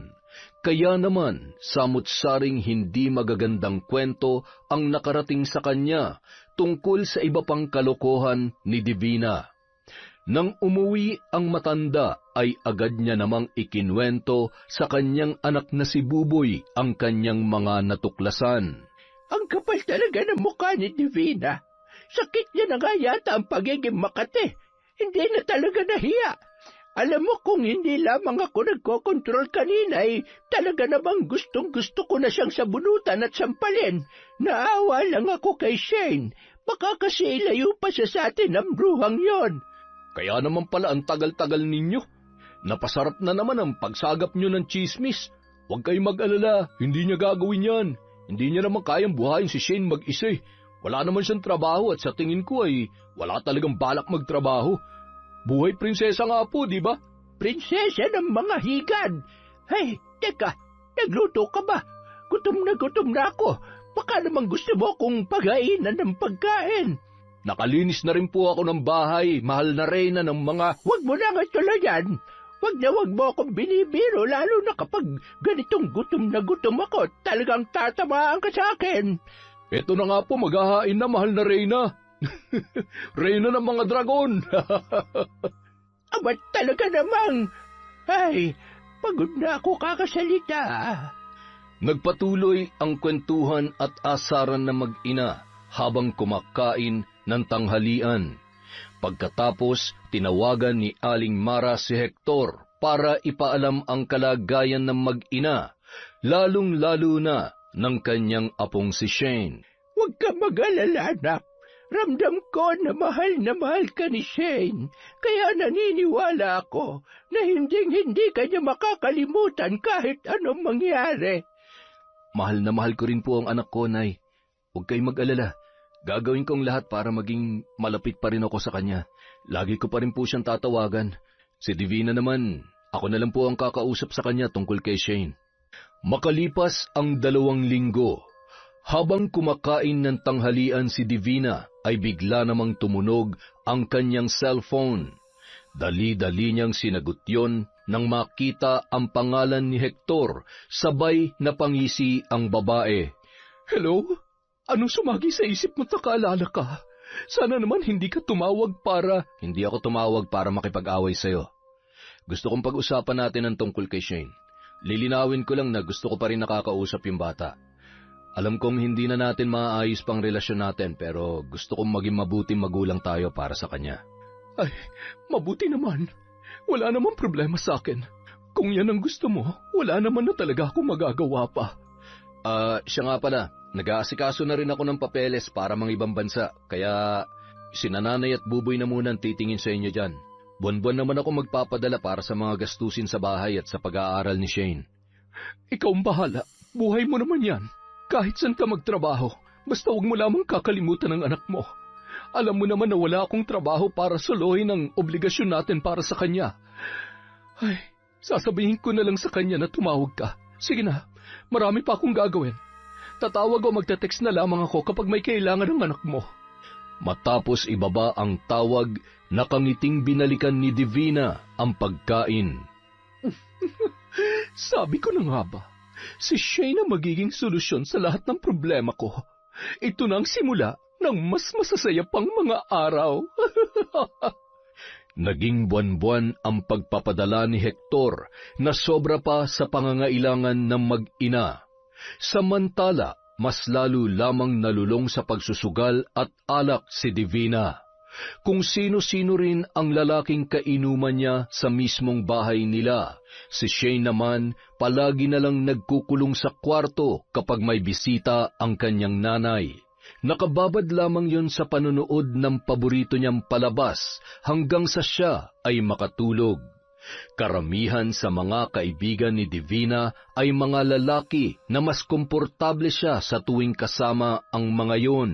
Kaya naman, samut-saring hindi magagandang kwento ang nakarating sa kanya tungkol sa iba pang kalokohan ni Divina. Nang umuwi ang matanda, ay agad niya namang ikinwento sa kanyang anak na si Buboy ang kanyang mga natuklasan. Ang kapal talaga ng mukha ni Divina. Sakit niya na nga yata ang pagiging makate. Hindi na talaga nahiya. Alam mo kung hindi lamang ako nagkokontrol kanina ay talaga namang gustong-gusto ko na siyang sabunutan at sampalin. Naawa lang ako kay Shane. Baka kasi ilayo pa siya sa atin ang bruhang yon. Kaya naman pala ang tagal-tagal ninyo. Napasarap na naman ang pagsagap nyo ng tsismis. Huwag kayong mag-alala, hindi niya gagawin yan. Hindi niya naman kayang buhayin si Shane mag-isa. Wala naman siyang trabaho at sa tingin ko ay wala talagang balak magtrabaho. Buhay prinsesa nga po, di ba? Prinsesa ng mga higad. Hey, teka, nagluto ka ba? Gutom na ako. Baka naman gusto mo kong pagainan ng pagkain. Nakalinis na rin po ako ng bahay, mahal na reyna ng mga... Huwag mo na nga tulayan. Huwag mo akong binibiro, lalo na kapag ganitong gutom na gutom ako. Talagang tatamaan ka sa akin. Ito na nga po, maghahain na, mahal na reyna. Reyna ng mga dragon. Aba talaga namang... Ay, pagod na ako kakasalita. Nagpatuloy ang kwentuhan at asaran ng mag-ina habang kumakain ng tanghalian. Pagkatapos, tinawagan ni Aling Mara si Hector para ipaalam ang kalagayan ng mag-ina, lalong-lalo na ng kanyang apong si Shane. Huwag ka mag-alala, anak. Ramdam ko na mahal ka ni Shane, kaya naniniwala ako na hindi ka niya makakalimutan kahit anong mangyari. Mahal na mahal ko rin po ang anak ko, Nay. Huwag kayong mag-alala. Gagawin kong lahat para maging malapit pa rin ako sa kanya. Lagi ko pa rin po siyang tatawagan. Si Divina naman, ako na lang po ang kakausap sa kanya tungkol kay Shane. Makalipas ang 2 linggo, habang kumakain ng tanghalian si Divina, ay bigla namang tumunog ang kanyang cellphone. Dali-dali niyang sinagot yon nang makita ang pangalan ni Hector, sabay na pangisi ang babae. Hello? Anong sumagi sa isip mo nakaalala ka? Sana naman hindi ka tumawag para... Hindi ako tumawag para makipag-away sa'yo. Gusto kong pag-usapan natin ang tungkol kay Shane. Lilinawin ko lang na gusto ko pa rin nakakausap yung bata. Alam kong hindi na natin maaayos pang relasyon natin, pero gusto kong maging mabuting magulang tayo para sa kanya. Ay, mabuti naman. Wala namang problema sa akin. Kung yan ang gusto mo, wala naman na talaga akong magagawa pa. Siya nga pala, nag-aasikaso na rin ako ng papeles para mga ibang bansa, kaya sinananay at buboy na muna ang titingin sa inyo dyan. Buwan-buwan naman ako magpapadala para sa mga gastusin sa bahay at sa pag-aaral ni Shane. Ikaw ang bahala. Buhay mo naman yan. Kahit saan ka magtrabaho, basta huwag mo lamang kakalimutan ang anak mo. Alam mo naman na wala akong trabaho para suluhin ang obligasyon natin para sa kanya. Ay, sasabihin ko na lang sa kanya na tumawag ka. Sige na, marami pa akong gagawin. Tatawag o magte-text na lamang ako kapag may kailangan ng anak mo. Matapos ibaba ang tawag, nakangiting binalikan ni Divina ang pagkain. Sabi ko na nga ba, si Shane ang magiging solusyon sa lahat ng problema ko. Ito na ang simula ng mas masasaya pang mga araw. Naging buwan-buwan ang pagpapadala ni Hector na sobra pa sa pangangailangan ng mag-ina. Samantala, mas lalo lamang nalulong sa pagsusugal at alak si Divina. Kung sino-sino rin ang lalaking kainuman niya sa mismong bahay nila. Si Shane naman palagi na lang nagkukulong sa kwarto kapag may bisita ang kanyang nanay. Nakababad lamang yon sa panonood ng paborito niyang palabas hanggang sa siya ay makatulog. Karamihan sa mga kaibigan ni Divina ay mga lalaki na mas komportable siya sa tuwing kasama ang mga yon.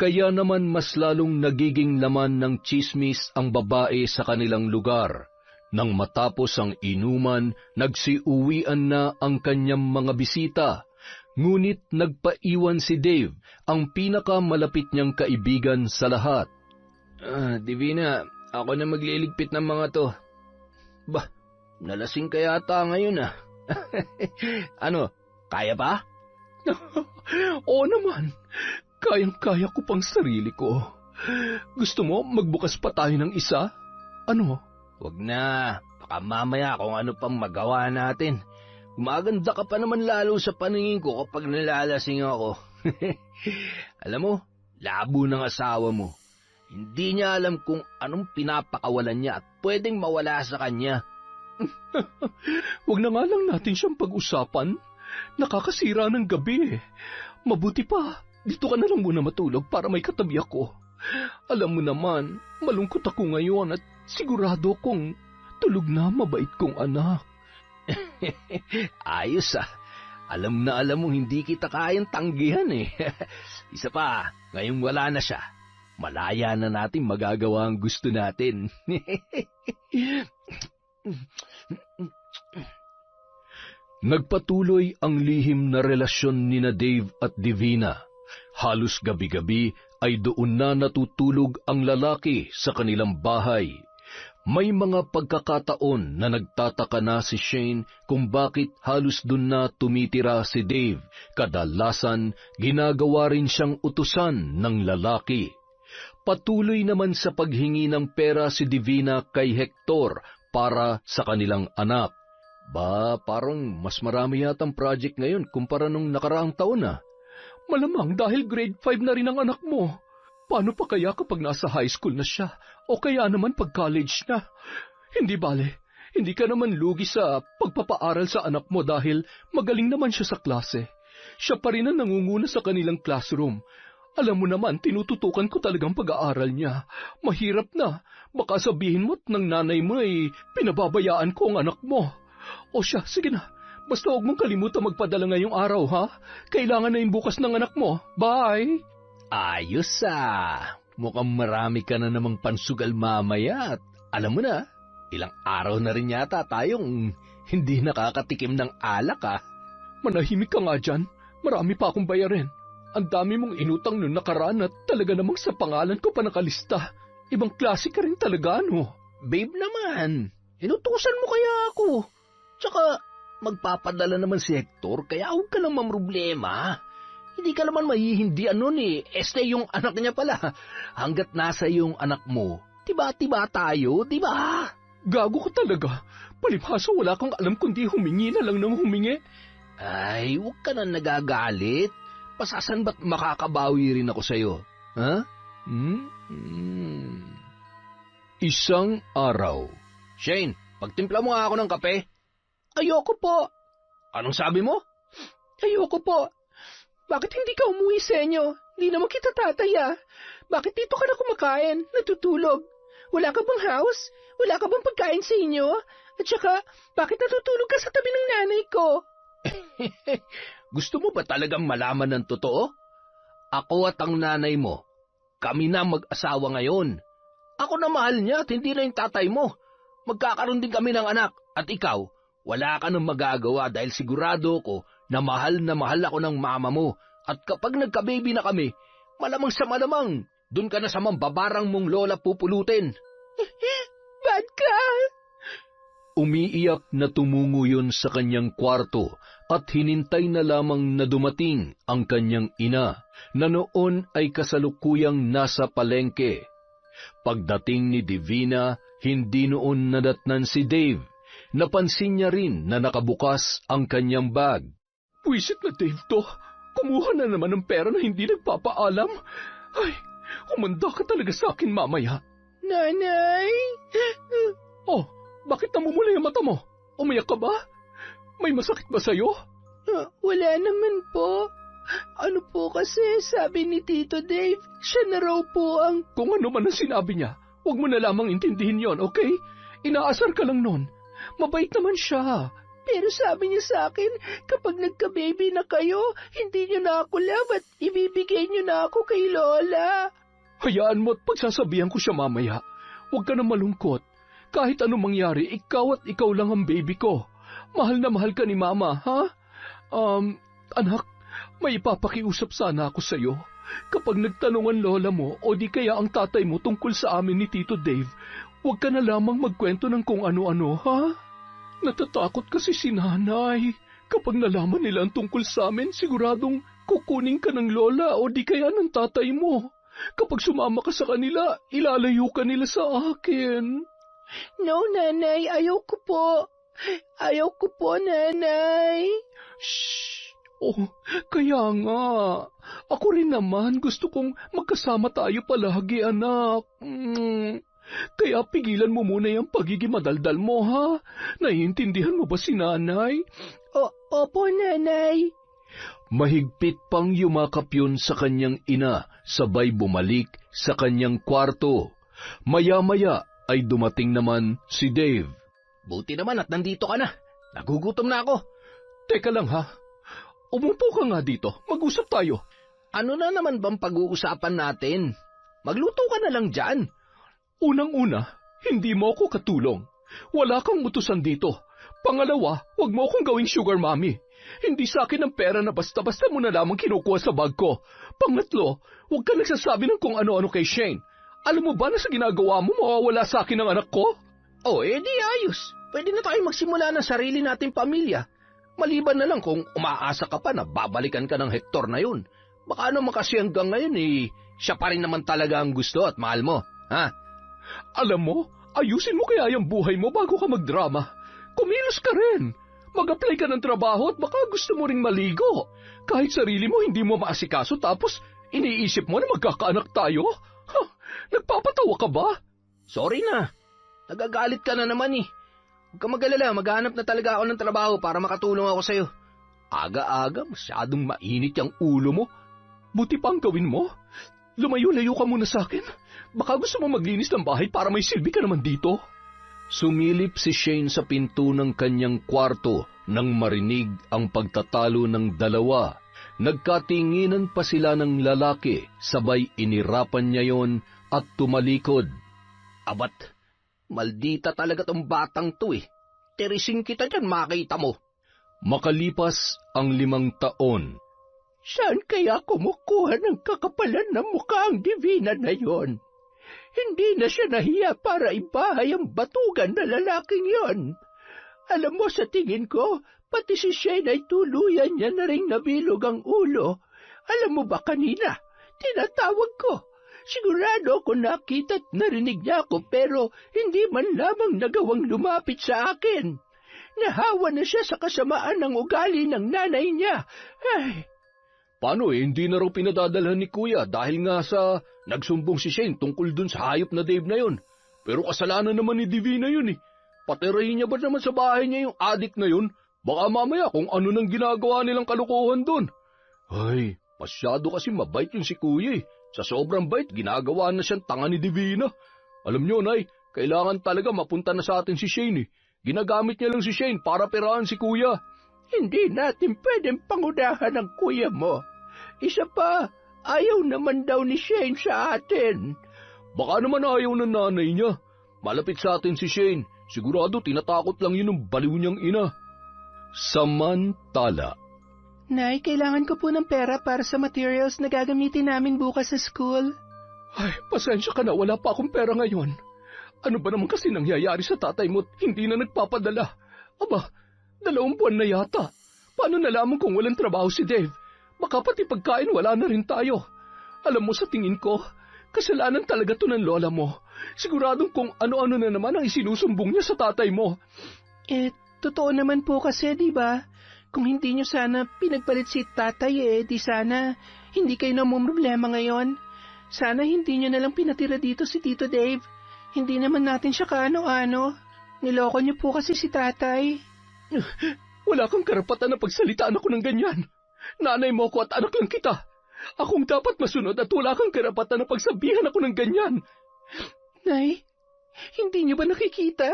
Kaya naman mas lalong nagiging laman ng tsismis ang babae sa kanilang lugar. Nang matapos ang inuman, nagsiuwian na ang kanyang mga bisita. Ngunit nagpaiwan si Dave, ang pinakamalapit niyang kaibigan sa lahat. Divina, ako na magliligpit ng mga to. Bah, nalasing ka yata ngayon ah. Ano, kaya pa? Oo naman, kayang-kaya ko pang sarili ko. Gusto mo magbukas pa tayo ng isa? Ano? Wag na, baka mamaya kung ano pang magawa natin. Gumaganda ka pa naman lalo sa paningin ko kapag nalalasing ako. Alam mo, labo ng asawa mo. Hindi niya alam kung anong pinapakawalan niya at pwedeng mawala sa kanya. Huwag na nga lang natin siyang pag-usapan. Nakakasira ng gabi eh. Mabuti pa, dito ka na lang muna matulog para may katabi ako. Alam mo naman, malungkot ako ngayon at sigurado kong tulog na mabait kong anak. Ayos ah. Alam na alam mo hindi kita kayang tanggihan eh. Isa pa, ngayong wala na siya, malaya na natin magagawa ang gusto natin. Nagpatuloy ang lihim na relasyon nina Dave at Divina. Halos gabi-gabi ay doon na natutulog ang lalaki sa kanilang bahay. May mga pagkakataon na nagtataka na si Shane kung bakit halos doon na tumitira si Dave. Kadalasan, ginagawa rin siyang utusan ng lalaki. Patuloy naman sa paghingi ng pera si Divina kay Hector para sa kanilang anak. Parang mas marami yatang project ngayon kumpara nung nakaraang taon na. Malamang dahil grade 5 na rin ang anak mo. Paano pa kaya kapag nasa high school na siya? O kaya naman pag college na? Hindi bale, hindi ka naman lugi sa pagpapaaral sa anak mo dahil magaling naman siya sa klase. Siya pa rin ang nangunguna sa kanilang classroom. Alam mo naman, tinututukan ko talagang pag-aaral niya. Mahirap na. Baka sabihin mo't ng nanay mo ay pinababayaan ko ang anak mo. O siya, sige na. Basta huwag mong kalimutan magpadala ngayong araw, ha? Kailangan na yung bukas ng anak mo. Bye! Ayos ah. Mukhang marami ka na namang pansugal mamaya at alam mo na, ilang araw na rin yata tayong hindi nakakatikim ng alak ah. Manahimik ka nga dyan. Marami pa akong bayarin. Ang dami mong inutang noon nakaraan at talaga namang sa pangalan ko pa nakalista. Ibang klase ka rin talaga, no? Babe naman, inutusan mo kaya ako. Tsaka magpapadala naman si Hector kaya huwag ka naman problema. Hindi ka naman mahihindian nun eh. Yung anak niya pala. Hanggat nasa yung anak mo, tiba-tiba tayo, di ba? Gago ka talaga. Palibhasa wala kang alam kundi humingi na lang ng humingi. Ay, huwag ka na nagagalit. Pasasan ba't makakabawi rin ako sa'yo? Ha? Isang araw. Shane, pagtimpla mo nga ako ng kape. Ayoko po. Anong sabi mo? Ayoko po. Bakit hindi ka umuwi sa inyo? Hindi naman kita tataya. Bakit dito ka na kumakain, natutulog? Wala ka bang house? Wala ka bang pagkain sa inyo? At saka, bakit natutulog ka sa tabi ng nanay ko? Gusto mo ba talagang malaman ng totoo? Ako at ang nanay mo, kami na mag-asawa ngayon. Ako na mahal niya at hindi na yung tatay mo. Magkakaroon din kami ng anak at ikaw, wala ka nang magagawa dahil sigurado ko na mahal ako ng mama mo. At kapag nagka-baby na kami, malamang sa malamang, dun ka na sa mambabarang mong lola pupulutin. Bad ka! Umiiyak na tumungo yun sa kanyang kwarto at hinintay na lamang na dumating ang kanyang ina na noon ay kasalukuyang nasa palengke. Pagdating ni Divina, hindi noon nadatnan si Dave. Napansin niya rin na nakabukas ang kanyang bag. Puwisit na Dave to. Kumuha na naman ng pera na hindi nagpapaalam. Ay, humanda ka talaga sa akin mamaya. Nanay? Oh, bakit namumula yung mata mo? Umiyak ka ba? May masakit ba sa'yo? Wala naman po. Ano po kasi, sabi ni Tito Dave, siya na raw po ang... Kung ano man ang sinabi niya, huwag mo na lamang intindihin yon, okay? Inaasar ka lang nun. Mabait naman siya. Pero sabi niya sa akin, kapag nagka-baby na kayo, hindi niyo na ako love at ibibigay niyo na ako kay Lola. Hayaan mo at pagsasabihan ko siya mamaya. Huwag ka na malungkot. Kahit anong mangyari, ikaw at ikaw lang ang baby ko. Mahal na mahal ka ni Mama, ha? Anak, may ipapakiusap sana ako sa'yo. Kapag nagtanong ang lola mo o di kaya ang tatay mo tungkol sa amin ni Tito Dave, huwag ka na lamang magkwento ng kung ano-ano, ha? Natatakot kasi si nanay. Kapag nalaman nila ang tungkol sa amin, siguradong kukunin ka ng lola o di kaya ng tatay mo. Kapag sumama ka sa kanila, ilalayo ka nila sa akin. No, nanay, ayaw ko po. Ayaw ko po, nanay. Shh! Oh, kaya nga. Ako rin naman, gusto kong magkasama tayo palagi, anak. Kaya pigilan mo muna yung pagiging madaldal mo, ha? Naiintindihan mo ba si nanay? Opo, nanay. Mahigpit pang yumakap yun sa kanyang ina, sabay bumalik sa kanyang kwarto. Maya-maya ay dumating naman si Dave. Buti naman at nandito ka na. Nagugutom na ako. Teka lang ha. Umupo ka nga dito. Mag-usap tayo. Ano na naman bang pag-uusapan natin? Magluto ka na lang dyan. Unang-una, hindi mo ako katulong. Wala kang utusan dito. Pangalawa, huwag mo akong gawing sugar mommy. Hindi sa akin ang pera na basta-basta mo na lamang kinukuha sa bag ko. Pangatlo, huwag ka nagsasabi ng kung ano-ano kay Shane. Alam mo ba na sa ginagawa mo mawawala sa akin ang anak ko? Oh, edi ayos. Pwede na tayo magsimula ng sarili nating pamilya. Maliban na lang kung umaasa ka pa na babalikan ka ng Hector na yun. Baka naman kasi hanggang ngayon siya pa rin naman talaga ang gusto at mahal mo, ha? Alam mo, ayusin mo kaya yung buhay mo bago ka magdrama. Kumilos ka rin. Mag-apply ka ng trabaho at baka gusto mo ring maligo. Kahit sarili mo hindi mo maasikaso tapos iniisip mo na magkakaanak tayo? Ha, nagpapatawa ka ba? Sorry na. Nagagalit ka na naman eh. Huwag ka mag-alala, maghanap na talaga ako ng trabaho para makatulong ako sa'yo. Aga-aga, masyadong mainit yung ulo mo. Buti pa ang gawin mo. Lumayo-layo ka muna sa akin. Baka gusto mo maglinis ng bahay para may silbi ka naman dito. Sumilip si Shane sa pinto ng kanyang kwarto nang marinig ang pagtatalo ng dalawa. Nagkatinginan pa sila ng lalaki, sabay inirapan niya yon at tumalikod. Abat, maldita talaga tong batang to eh. Tirising kita dyan, makita mo. Makalipas ang 5 taon. Saan kaya kumukuha ng kakapalan ng mukha ang Divina na yon? Hindi na siya nahiya para ibahay ang batugan na lalaking yon. Alam mo, sa tingin ko, pati si Shane ay tuluyan niya na rin nabilog ang ulo. Alam mo ba kanina, tinatawag ko. Sigurado ako nakita at narinig niya ako pero hindi man lamang nagawang lumapit sa akin. Nahawa na siya sa kasamaan ng ugali ng nanay niya. Ay... Paano hindi na raw pinadadalhan ni Kuya dahil nga sa nagsumbong si Shane tungkol dun sa hayop na Dave na yun. Pero kasalanan naman ni Divina yun eh. Patirahin niya ba naman sa bahay niya yung adik na yun? Baka mamaya kung ano nang ginagawa nilang kalukuhan dun. Ay, masyado kasi mabait yung si Kuya eh. Sa sobrang bait, ginagawa na siyang tanga ni Divina. Alam niyo, Nay, kailangan talaga mapunta na sa atin si Shane eh. Ginagamit niya lang si Shane para perahan si Kuya. Hindi natin pwedeng pangunahan ang kuya mo. Isa pa, ayaw naman daw ni Shane sa atin. Baka naman ayaw ng nanay niya. Malapit sa atin si Shane. Sigurado tinatakot lang yun ng baliw niyang ina. Samantala. Nay, kailangan ko po ng pera para sa materials na gagamitin namin bukas sa school. Ay, pasensya ka na, wala pa akong pera ngayon. Ano ba naman kasi nangyayari sa tatay mo at hindi na nagpapadala? Aba, 2 buwan na yata. Paano nalaman kung walang trabaho si Dave? Baka pati pagkain wala na rin tayo. Alam mo, sa tingin ko, kasalanan talaga to ng lola mo. Siguradong kung ano-ano na naman ang isinusumbong niya sa tatay mo. Totoo naman po kasi, di ba? Kung hindi nyo sana pinagpalit si tatay di sana hindi kayo namumroblema ngayon. Sana hindi nyo nalang pinatira dito si Tito Dave. Hindi naman natin siya kaano-ano. Niloko nyo po kasi si tatay. Wala kang karapatan na pagsalitaan ako ng ganyan. Nanay mo ko at anak lang kita. Akong dapat masunod at wala kang karapatan na pagsabihan ako ng ganyan. Nay, hindi niyo ba nakikita?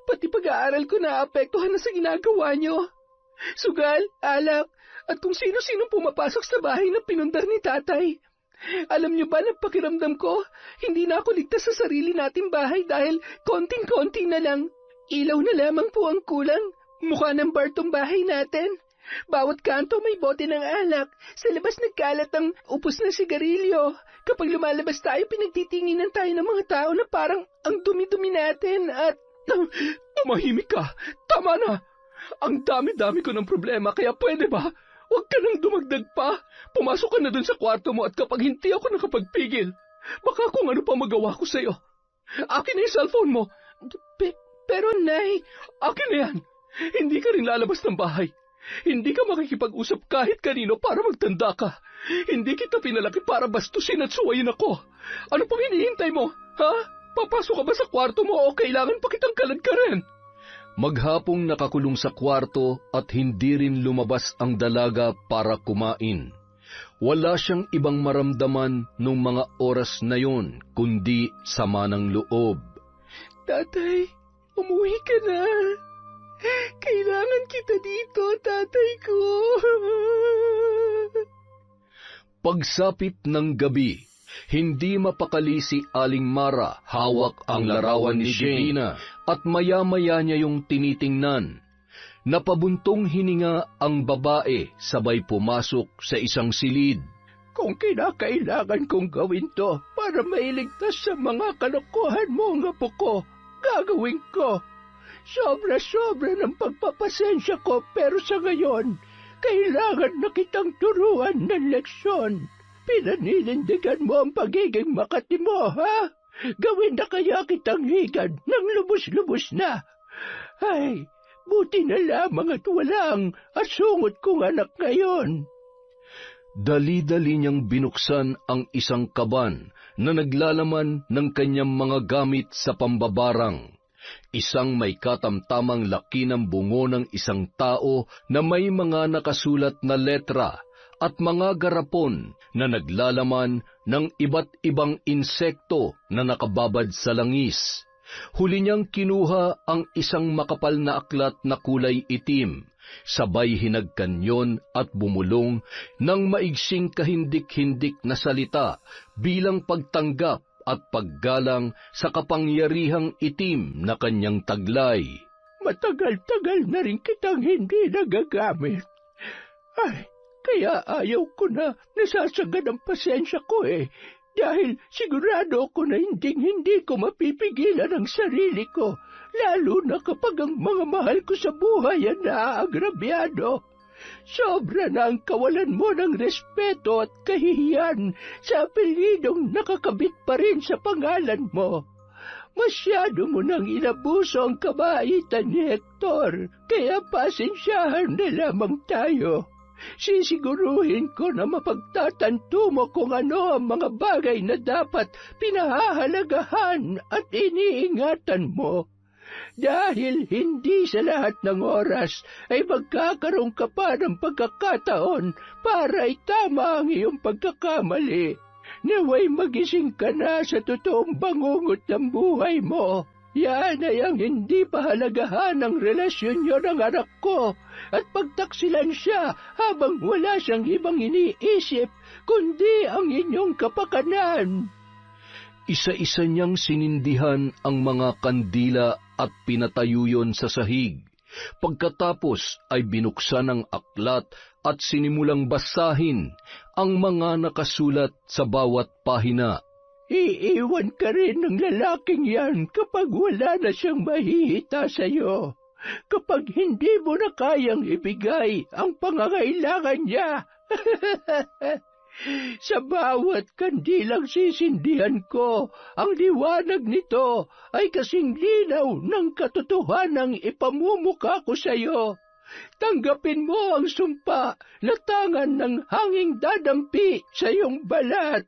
Pati pag-aaral ko naapektuhan na sa ginagawa niyo. Sugal, alak, at kung sino-sino pumapasok sa bahay na pinundar ni tatay. Alam niyo ba na pakiramdam ko, hindi na ako ligtas sa sarili nating bahay dahil konting-konti na lang. Ilaw na lamang po ang kulang. Mukha ng bar tong bahay natin. Bawat kanto may bote ng alak. Sa labas nagkalat ang upos ng sigarilyo. Kapag lumalabas tayo, pinagtitinginan tayo ng mga tao na parang ang dumi-dumi natin at... Tumahimik ka. Tama na. Ang dami-dami ko ng problema, kaya pwede ba? Huwag ka nang dumagdag pa. Pumasok ka na dun sa kwarto mo at kapag hindi ako nakapagpigil, baka kung ano pa magawa ko sa'yo. Akin na yung cellphone mo. Pero Nay... Akin na yan. Hindi ka rin lalabas ng bahay. Hindi ka makikipag-usap kahit kanino para magtanda ka. Hindi kita pinalaki para bastusin at suwayin ako. Ano pang hinihintay mo? Ha? Papasok ka ba sa kwarto mo o kailangan pa kitang kalad ka rin? Maghapong nakakulong sa kwarto at hindi rin lumabas ang dalaga para kumain. Wala siyang ibang maramdaman nung mga oras na yon kundi sama ng loob. Tatay, umuwi ka na. Kailangan kita dito, tatay ko. Pagsapit ng gabi, hindi mapakali si Aling Mara, hawak ang larawan ni Divina at maya-maya niya yung tinitingnan. Napabuntong hininga ang babae, sabay pumasok sa isang silid. Kung kinakailangan kong gawin to para mailigtas sa mga kalokohan mo, ang apo ko, gagawin ko. Sobra-sobra ng pagpapasensya ko, pero sa ngayon, kailangan na kitang turuan ng leksyon. Pinaninindigan mo ang pagiging makati mo, ha? Gawin na kaya kitang higad ng lubos-lubos na. Ay, buti na lamang at walang asungot kong anak ngayon. Dali-dali niyang binuksan ang isang kaban na naglalaman ng kanyang mga gamit sa pambabarang. Isang may katamtamang laki ng bungo ng isang tao na may mga nakasulat na letra at mga garapon na naglalaman ng iba't ibang insekto na nakababad sa langis. Huli niyang kinuha ang isang makapal na aklat na kulay itim, sabay hinagkanyon at bumulong ng maigsing kahindik-hindik na salita bilang pagtanggap at paggalang sa kapangyarihang itim na kanyang taglay. Matagal-tagal na rin kitang hindi nagagamit. Ay, kaya ayaw ko na nasasagad ang pasensya ko dahil sigurado ako na hindi ko mapipigilan ang sarili ko, lalo na kapag ang mga mahal ko sa buhay ay naaagrabyado. Sobra na ang kawalan mo ng respeto at kahihiyan sa apelyidong nakakabit pa rin sa pangalan mo. Masyado mo nang inabuso ang kabaitan ni Hector, kaya pasensyahan na lamang tayo. Sisiguruhin ko na mapagtatanto mo kung ano ang mga bagay na dapat pinahahalagahan at iniingatan mo. Dahil hindi sa lahat ng oras ay magkakaroon ka pa ng pagkakataon para itama ang iyong pagkakamali. Naway magising ka na sa totoong bangungot ng buhay mo. Yan ay ang hindi pahalagahan ng relasyon niyo ng anak ko at pagtaksilan siya habang wala siyang ibang iniisip kundi ang inyong kapakanan. Isa-isa niyang sinindihan ang mga kandila at pinatayo yon sa sahig. Pagkatapos ay binuksan ang aklat at sinimulang basahin ang mga nakasulat sa bawat pahina. Iiwan ka rin ng lalaking yan kapag wala na siyang mahihita sa iyo. Kapag hindi mo na kayang ibigay ang pangangailangan niya. Sa bawat kandilang sisindihan ko, ang liwanag nito ay kasing linaw ng katotohanang ipamumukha ko sa iyo. Tanggapin mo ang sumpa na tangan ng hanging dadampi sa iyong balat.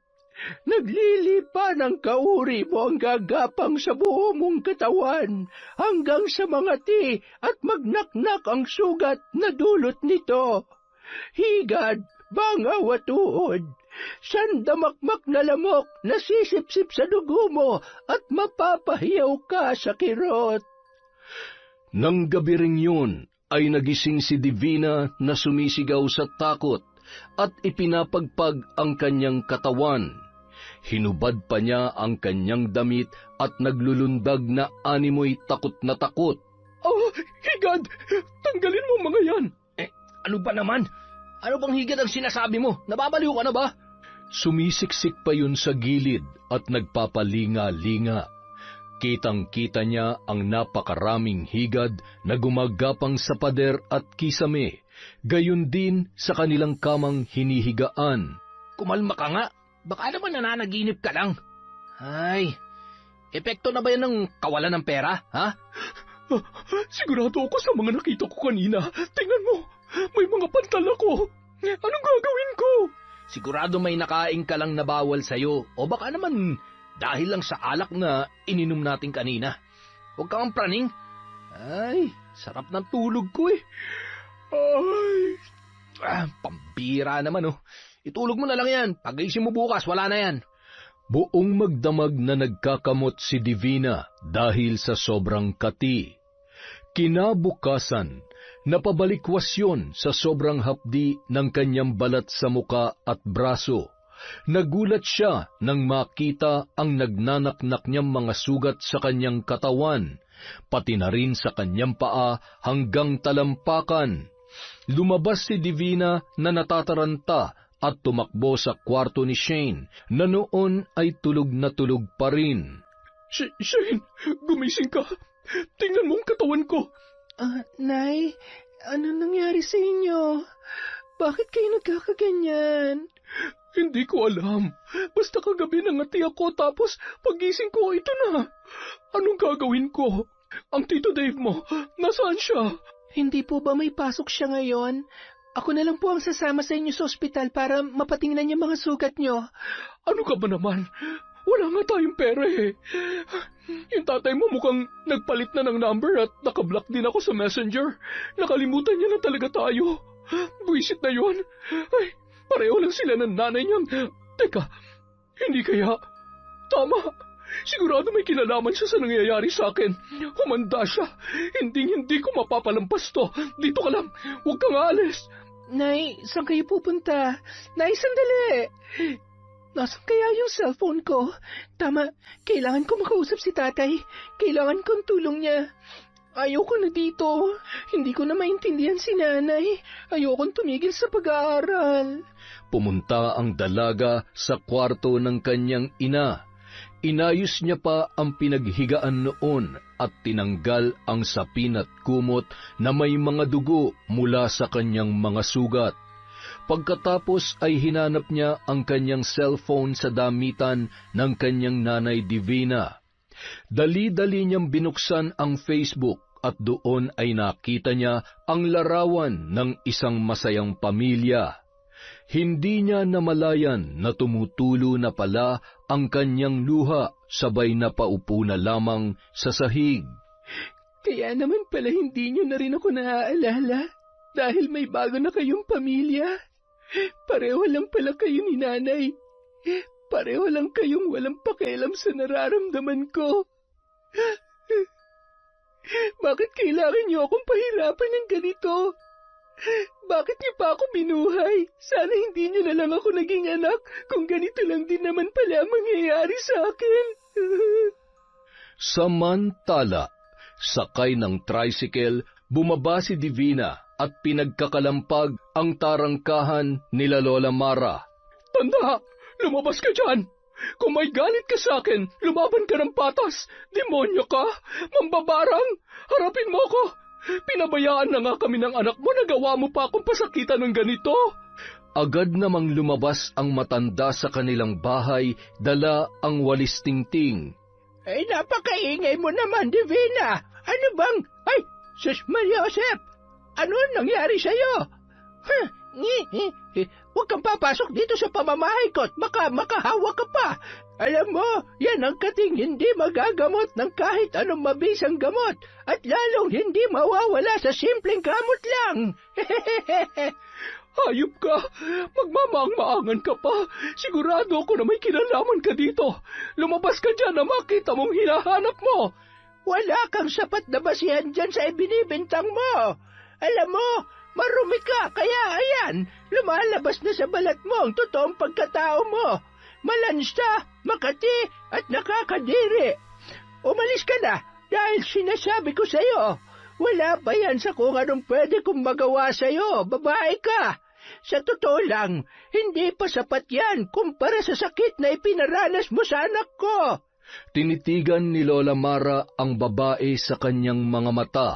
Naglilipa ng kauri mo ang gagapang sa buo mong katawan hanggang sa mangati at magnaknak ang sugat na dulot nito. Higad, bangaw at uod, sandamakmak na lamok na sisipsip sa dugo mo at mapapahiyaw ka sa kirot. Nang gabi ring yun, ay nagising si Divina na sumisigaw sa takot at ipinapagpag ang kanyang katawan. Hinubad pa niya ang kanyang damit at naglulundag na animoy takot na takot. Oh, higad! Tanggalin mo mga yan! Ano ba naman? Ano bang higad ang sinasabi mo? Nababaliw ka na ba? Sumisiksik pa yun sa gilid at nagpapalinga-linga. Kitang-kita niya ang napakaraming higad na gumagapang sa pader at kisame, gayon din sa kanilang kamang hinihigaan. Kumalma ka nga. Baka naman nananaginip ka lang. Ay, epekto na ba yan ng kawalan ng pera, ha? Sigurado ako sa mga nakita ko kanina. Tingnan mo, may mga pantal ako. Anong gagawin ko? Sigurado may nakain ka lang na bawal sa'yo. O baka naman dahil lang sa alak na ininom natin kanina. Huwag kang praning. Ay, sarap ng tulog ko Ay, pambira naman Itulog mo na lang yan. Pag-isip mo bukas, wala na yan. Buong magdamag na nagkakamot si Divina dahil sa sobrang kati. Kinabukasan, napabalikwasyon sa sobrang hapdi ng kanyang balat sa muka at braso. Nagulat siya nang makita ang nagnanaknak niyang mga sugat sa kanyang katawan, pati na rin sa kanyang paa hanggang talampakan. Lumabas si Divina na natataranta at tumakbo sa kwarto ni Shane na noon ay tulog na tulog pa rin. Shane, gumising ka. Tingnan mo ang katawan ko. Nay, ano nangyari sa inyo? Bakit kayo nagkakaganyan? Hindi ko alam. Basta kagabi nangati ako tapos pagising ko ito na. Anong gagawin ko? Ang Tito Dave mo, nasaan siya? Hindi po ba may pasok siya ngayon? Ako na lang po ang sasama sa inyo sa ospital para mapatingnan niya mga sugat niyo. Ano ka ba naman? Wala nga tayong pera eh. Yung tatay mo mukhang nagpalit na ng number at nakablock din ako sa messenger. Nakalimutan niya na talaga tayo. Buisit na yun. Ay, pareho lang sila ng nanay niyang... Teka, hindi kaya... Tama, sigurado may kinalaman siya sa nangyayari sa akin. Humanda siya. Hindi ko mapapalampas to. Dito ka lang, huwag kang aalis. Nay, saan kayo pupunta? Nay, sandali! Nasaan kaya yung cellphone ko? Tama, kailangan ko makausap si tatay. Kailangan kong tulong niya. Ayoko na dito. Hindi ko na maintindihan si nanay. Ayokong tumigil sa pag-aaral. Pumunta ang dalaga sa kwarto ng kanyang ina. Inayos niya pa ang pinaghigaan noon at tinanggal ang sapin at kumot na may mga dugo mula sa kanyang mga sugat. Pagkatapos ay hinanap niya ang kanyang cellphone sa damitan ng kanyang nanay Divina. Dali-dali niyang binuksan ang Facebook at doon ay nakita niya ang larawan ng isang masayang pamilya. Hindi niya namalayan na tumutulo na pala ang kanyang luha sabay na paupo na lamang sa sahig. Kaya naman pala hindi niyo na rin ako naaalala dahil may bago na kayong pamilya. Pareho lang pala kayo ni nanay. Pareho lang kayong walang pakialam sa nararamdaman ko. Bakit kailangan niyo akong pahirapan ng ganito? Bakit niyo pa ako binuhay? Sana hindi niyo na lang ako naging anak kung ganito lang din naman pala ang mangyayari sa akin. Samantala, sakay ng tricycle, bumaba si Divina at pinagkakalampag ang tarangkahan nila Lola Mara. Tanda, lumabas ka dyan. Kung may galit ka sa akin, lumaban ka ng patas. Demonyo ka, mambabarang, harapin mo ko. Pinabayaan na nga kami ng anak mo, nagawa mo pa akong pasakitan ng ganito. Agad namang lumabas ang matanda sa kanilang bahay, dala ang walis tingting. Ay, napakaingay mo naman, Divina. Ano bang... Ay, Sus Maria Josep, ano nangyari sa'yo? Huwag kang papasok dito sa pamamahay ko at baka makahawa ka pa. Alam mo, yan ang kating hindi magagamot ng kahit anong mabisang gamot at lalong hindi mawawala sa simpleng gamot lang. Hayop ka, magmamaang-maangan ka pa. Sigurado ako na may kinalaman ka dito. Lumabas ka dyan na makita mong hinahanap mo. Wala kang sapat na basihan dyan sa ibinibintang mo. Alam mo, marumi ka, kaya ayan, lumalabas na sa balat mo ang totoong pagkatao mo. Malansa, makati, at nakakadiri. Umalis ka na, dahil sinasabi ko sa'yo, wala pa yan sa kung anong pwede kong magawa sa'yo, babae ka. Sa totoo lang, hindi pa sapat yan kumpara sa sakit na ipinaranas mo sa anak ko. Tinitigan ni Lola Mara ang babae sa kanyang mga mata.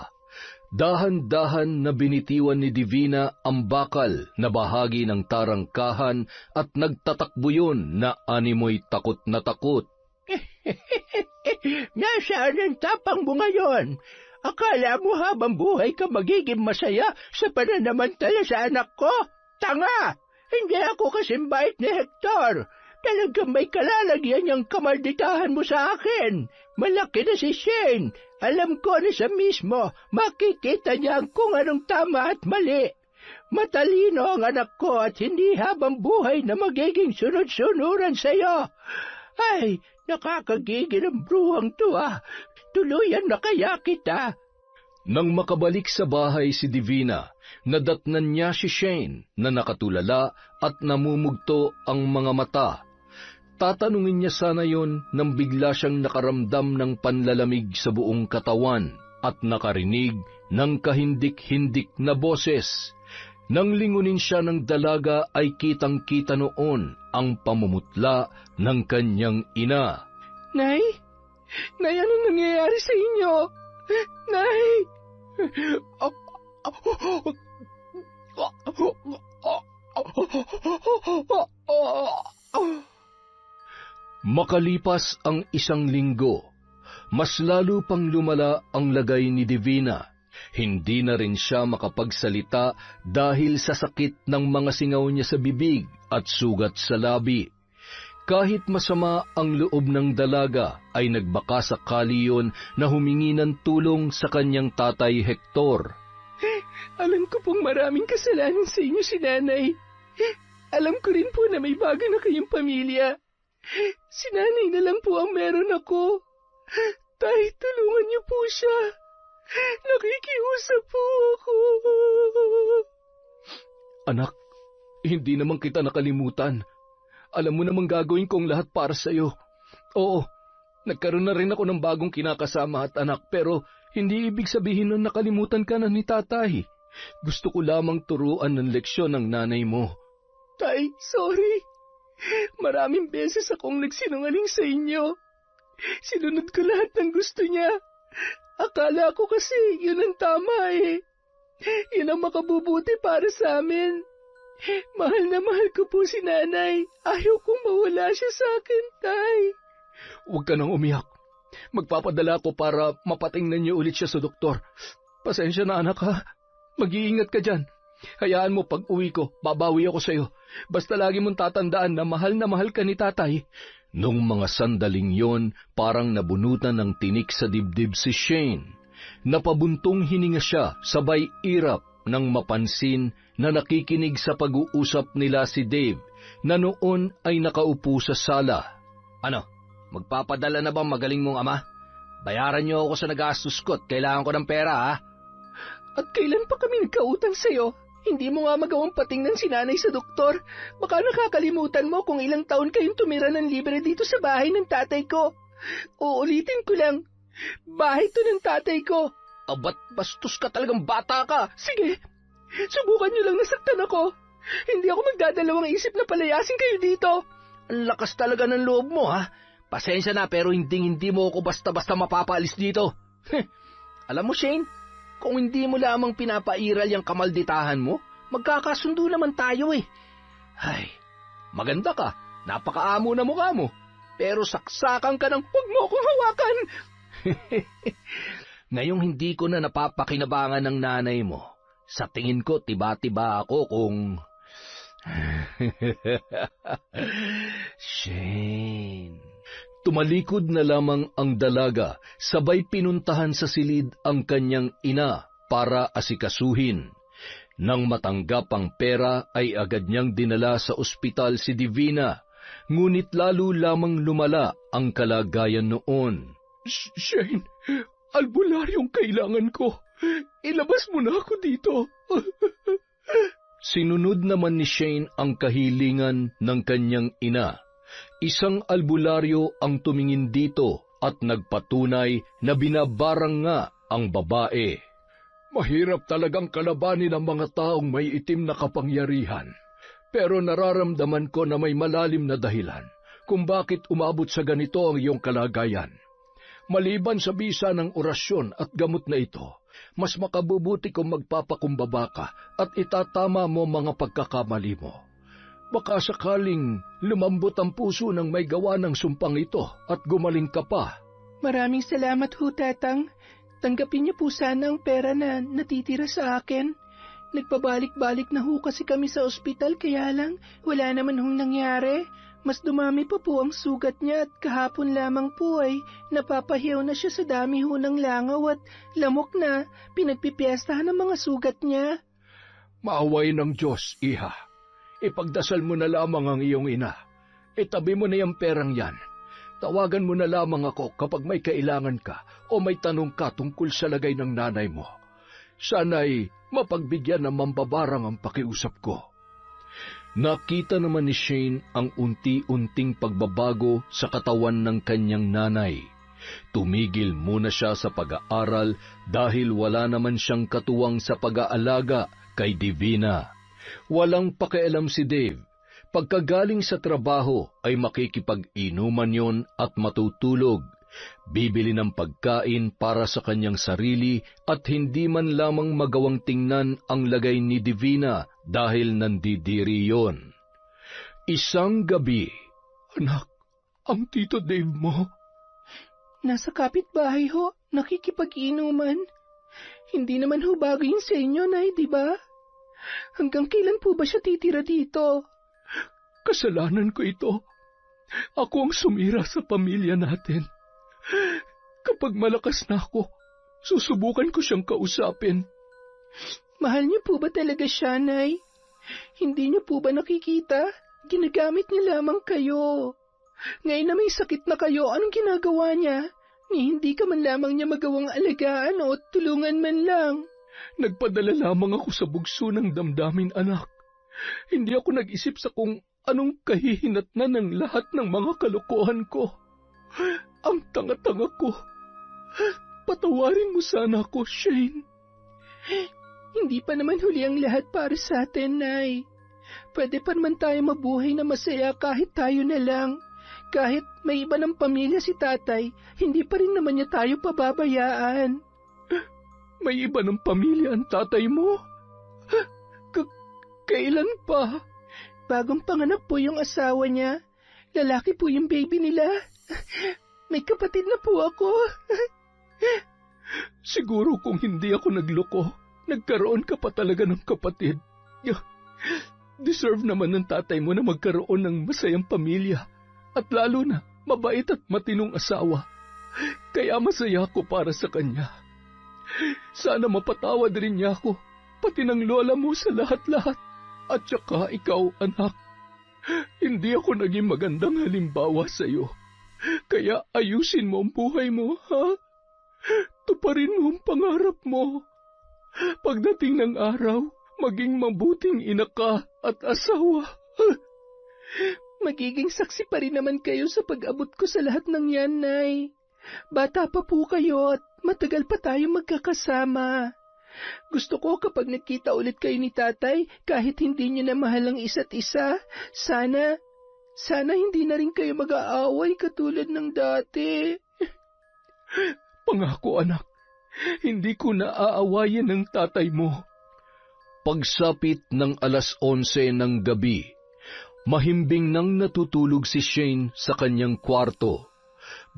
Dahan-dahan na binitiwan ni Divina ang bakal na bahagi ng tarangkahan at nagtatakbo yun na animoy takot na takot. Nasaan ang tapang mo ngayon? Akala mo habang buhay ka magiging masaya sa pananamantala sa anak ko? Tanga! Hindi ako kasimbait ni Hector. Talagang may kalalagyan niyang kamalditahan mo sa akin. Malaki na si Shane. Alam ko na siya mismo, makikita niya kung anong tama at mali. Matalino ang anak ko at hindi habang buhay na magiging sunod-sunuran sa'yo. Ay, nakakagigil ang bruhang to Tuluyan na kaya kita. Nang makabalik sa bahay si Divina, nadatnan niya si Shane na nakatulala at namumugto ang mga mata. Tatanungin niya sana yon nang bigla siyang nakaramdam ng panlalamig sa buong katawan at nakarinig ng kahindik-hindik na boses. Nang lingunin siya ng dalaga ay kitang-kita noon ang pamumutla ng kanyang ina. Nay? Nay, ano nangyayari sa inyo? Nay! Makalipas ang 1 linggo, mas lalo pang lumala ang lagay ni Divina. Hindi na rin siya makapagsalita dahil sa sakit ng mga singaw niya sa bibig at sugat sa labi. Kahit masama ang loob ng dalaga, ay nagbaka sakali yon na humingi ng tulong sa kanyang tatay Hector. Alam ko pong maraming kasalanan sa inyo si nanay. Alam ko rin po na may bago na kayong pamilya. Si nanay na lang po ang meron ako. Tay, tulungan niyo po siya. Nakikiusap po ako. Anak, hindi naman kita nakalimutan. Alam mo namang gagawin kong lahat para sa iyo. Oo, nagkaroon na rin ako ng bagong kinakasama at anak, pero hindi ibig sabihin na nakalimutan ka na ni tatay. Gusto ko lamang turuan ng leksyon ng nanay mo. Tay, sorry. Maraming beses akong nagsinungaling sa inyo. Sinunod ko lahat ng gusto niya. Akala ko kasi yun ang tama Yun ang makabubuti para sa amin. Mahal na mahal ko po si nanay. Ayaw kong mawala siya sa akin, tay. Huwag ka nang umiyak. Magpapadala ko para mapatingnan niyo ulit siya sa doktor. Pasensya na anak ha. Mag-iingat ka dyan. Hayaan mo pag uwi ko, babawi ako sa iyo. Basta lagi mong tatandaan na mahal ka ni tatay. Nung mga sandaling yon, parang nabunutan ng tinik sa dibdib si Shane. Napabuntong hininga siya, sabay irap nang mapansin na nakikinig sa pag-uusap nila si Dave, na noon ay nakaupo sa sala. Ano, magpapadala na bang magaling mong ama? Bayaran niyo ako sa nagastos ko at kailangan ko ng pera At kailan pa kami nagkautang sa'yo? Hindi mo nga magawang patingnan si nanay sa doktor. Baka nakakalimutan mo kung ilang taon kayong tumira ng libre dito sa bahay ng tatay ko. Uulitin ko lang, bahay to ng tatay ko. Ba't bastos ka talagang bata ka? Sige, subukan niyo lang nasaktan ako. Hindi ako magdadalawang isip na palayasin kayo dito. Ang lakas talaga ng loob mo Pasensya na pero hindi mo ako basta-basta mapapaalis dito. Alam mo Shane, kung hindi mo lamang pinapairal yung kamalditahan mo, magkakasundo naman tayo Ay, maganda ka, napakaamo na mukha mo, pero saksakan ka ng huwag mo akong hawakan. Ngayong hindi ko na napapakinabangan ng nanay mo, sa tingin ko tiba-tiba ako kung... Shane... Tumalikod na lamang ang dalaga, sabay pinuntahan sa silid ang kanyang ina para asikasuhin. Nang matanggap ang pera ay agad niyang dinala sa ospital si Divina, ngunit lalo lamang lumala ang kalagayan noon. Shane, albularyong kailangan ko. Ilabas mo na ako dito. Sinunod naman ni Shane ang kahilingan ng kanyang ina. Isang albularyo ang tumingin dito at nagpatunay na binabarang nga ang babae. Mahirap talagang kalabanin ang mga taong may itim na kapangyarihan. Pero nararamdaman ko na may malalim na dahilan kung bakit umabot sa ganito ang iyong kalagayan. Maliban sa bisa ng orasyon at gamot na ito, mas makabubuti kung magpapakumbaba ka at itatama mo mga pagkakamali mo. Baka sakaling lumambot ang puso ng may gawa ng sumpang ito at gumaling ka pa. Maraming salamat ho, Tatang. Tanggapin niyo po sana ang pera na natitira sa akin. Nagpabalik-balik na ho kasi kami sa ospital kaya lang wala naman hong nangyari. Mas dumami pa po ang sugat niya at kahapon lamang po ay napapahiyaw na siya sa dami ho ng langaw at lamok na pinagpipiestahan ng mga sugat niya. Maaway ng Diyos, iha. Ipagdasal mo na lamang ang iyong ina. Itabi mo na yung perang yan. Tawagan mo na lamang ako kapag may kailangan ka o may tanong ka tungkol sa lagay ng nanay mo. Sana'y mapagbigyan ng mambabarang ang pakiusap ko. Nakita naman ni Shane ang unti-unting pagbabago sa katawan ng kanyang nanay. Tumigil muna siya sa pag-aaral dahil wala naman siyang katuwang sa pag-aalaga kay Divina. Walang pakialam si Dave. Pagkagaling sa trabaho ay makikipag-inuman yon at matutulog. Bibili ng pagkain para sa kanyang sarili at hindi man lamang magawang tingnan ang lagay ni Divina dahil nandidiri yon. Isang gabi, Anak, ang Tito Dave mo. Nasa kapitbahay ho, nakikipag-inuman. Hindi naman ho bago yun sa inyo, Nay, di ba? Hanggang kailan po ba siya titira dito? Kasalanan ko ito. Ako ang sumira sa pamilya natin. Kapag malakas na ako, susubukan ko siyang kausapin. Mahal niyo po ba talaga siya, Nay? Hindi niyo po ba nakikita? Ginagamit niya lamang kayo. Ngayon na may sakit na kayo, anong ginagawa niya? Ni hindi ka man lamang niya magawang alagaan o tulungan man lang. Nagpadala lamang ako sa bugso ng damdamin, anak. Hindi ako nag-isip sa kung anong kahihinatnan ng lahat ng mga kalokohan ko. Ang tanga-tanga ko. Patawarin mo sana ako, Shane. Hindi pa naman huli ang lahat para sa atin, Nay. Pwede pa naman tayo mabuhay na masaya kahit tayo na lang. Kahit may iba ng pamilya si tatay, hindi pa rin naman niya tayo pababayaan. May iba ng pamilya ang tatay mo? Kailan pa? Bagong panganak po yung asawa niya. Lalaki po yung baby nila. May kapatid na po ako. Siguro kung hindi ako nagloko, nagkaroon ka pa talaga ng kapatid. Deserve naman ng tatay mo na magkaroon ng masayang pamilya. At lalo na, mabait at matinong asawa. Kaya masaya ako para sa kanya. Sana mapatawad rin niya ako, pati ng lola mo sa lahat-lahat. At saka ikaw, anak. Hindi ako naging magandang halimbawa sa iyo. Kaya ayusin mo ang buhay mo, ha? Tuparin mo ang pangarap mo. Pagdating ng araw, maging mabuting ina ka at asawa. Magiging saksi pa rin naman kayo sa pag-abot ko sa lahat ng yan, Nay. Bata pa po kayo at matagal pa tayong magkakasama. Gusto ko kapag nakita ulit kayo ni tatay, kahit hindi niyo na mahal ang isa't isa, sana hindi na rin kayo mag-aaway katulad ng dati. Pangako, anak, hindi ko na aawayin ng tatay mo. Pagsapit ng 11:00 ng gabi, mahimbing nang natutulog si Shane sa kanyang kwarto.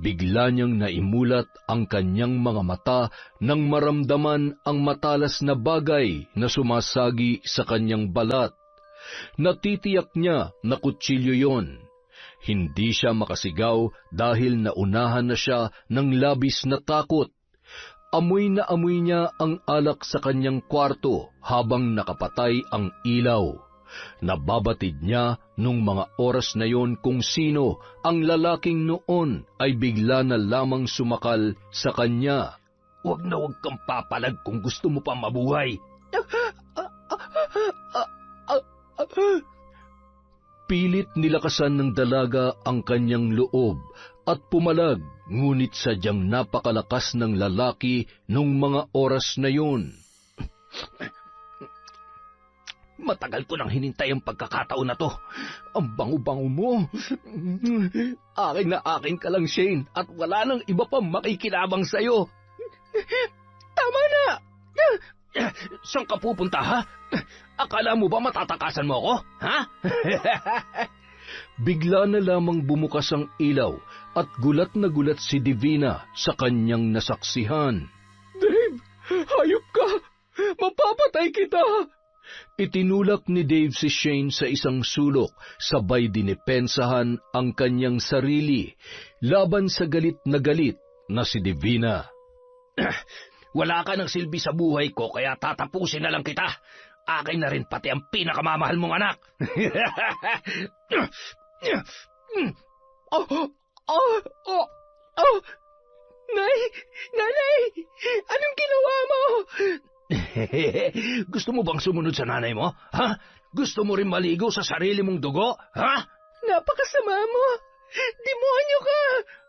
Bigla niyang naimulat ang kanyang mga mata nang maramdaman ang matalas na bagay na sumasagi sa kanyang balat. Natitiyak niya na kutsilyo yon. Hindi siya makasigaw dahil naunahan na siya ng labis na takot. Amoy na amoy niya ang alak sa kanyang kwarto habang nakapatay ang ilaw. Nababatid niya nung mga oras na yon kung sino ang lalaking noon ay bigla na lamang sumakal sa kanya. Huwag na huwag kang papalag kung gusto mo pa mabuhay. Pilit nilakasan ng dalaga ang kanyang loob at pumalag, ngunit sadyang napakalakas ng lalaki nung mga oras na yon. Matagal ko nang hinintay ang pagkakataon na to. Ang bango-bango mo. Akin na akin ka lang, Shane, at wala nang iba pang makikinabang sa'yo. Tama na! Saan ka pupunta, ha? Akala mo ba matatakasan mo ako, ha? Bigla na lamang bumukas ang ilaw at gulat na gulat si Divina sa kanyang nasaksihan. Dave, hayop ka! Mapapatay kita! Itinulak ni Dave si Shane sa isang sulok, sabay dinipensahan ang kanyang sarili, laban sa galit na si Divina. Wala ka ng silbi sa buhay ko, kaya tatapusin na lang kita. Akin na rin pati ang pinakamamahal mong anak. Oh, oh, oh, Nanay, anong ginawa mo? Gusto mo bang sumunod sa nanay mo? Ha? Gusto mo rin maligo sa sarili mong dugo? Ha? Napakasama mo. Demonyo ka.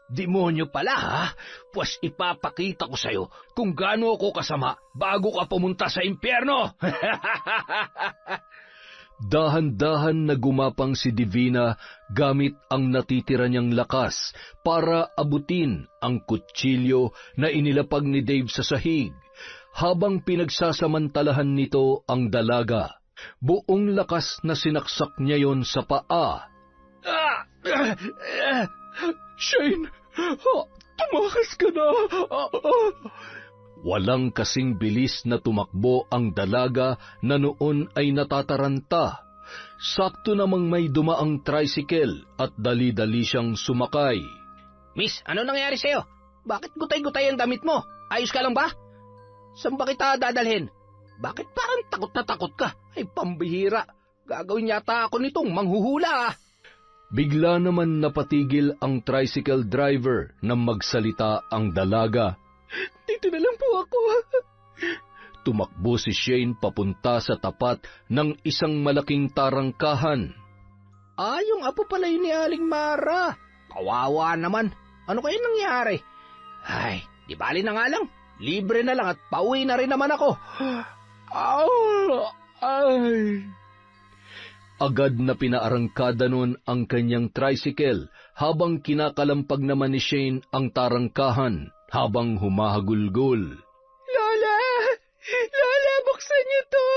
Demonyo pala, ha? Pues ipapakita ko sa'yo kung gaano ako kasama bago ka pumunta sa impyerno. Dahan-dahan na gumapang si Divina gamit ang natitira niyang lakas para abutin ang kutsilyo na inilapag ni Dave sa sahig, habang pinagsasamantalahan nito ang dalaga. Buong lakas na sinaksak niya yon sa paa. Shane, tumakas ka na. Walang kasing bilis na tumakbo ang dalaga na noon ay natataranta. Sakto namang may dumaang tricycle at dali-dali siyang sumakay. Miss, ano nangyari sa'yo? Bakit gutay-gutay ang damit mo? Ayos ka lang ba? Saan ba kita dadalhin? Bakit parang takot na takot ka? Ay, pambihira. Gagawin yata ako nitong manghuhula. Bigla naman napatigil ang tricycle driver nang magsalita ang dalaga. Dito na lang po ako. Tumakbo si Shane papunta sa tapat ng isang malaking tarangkahan. Yung apo pala yun ni Aling Mara. Kawawa naman. Ano kaya nangyari? Ay, di bali na nga lang. Libre na lang at pauwi na rin naman ako. Ay. Agad na pinaarangkada nun ang kanyang tricycle habang kinakalampag naman ni Shane ang tarangkahan habang humahagulgol. Lola, buksan niyo to!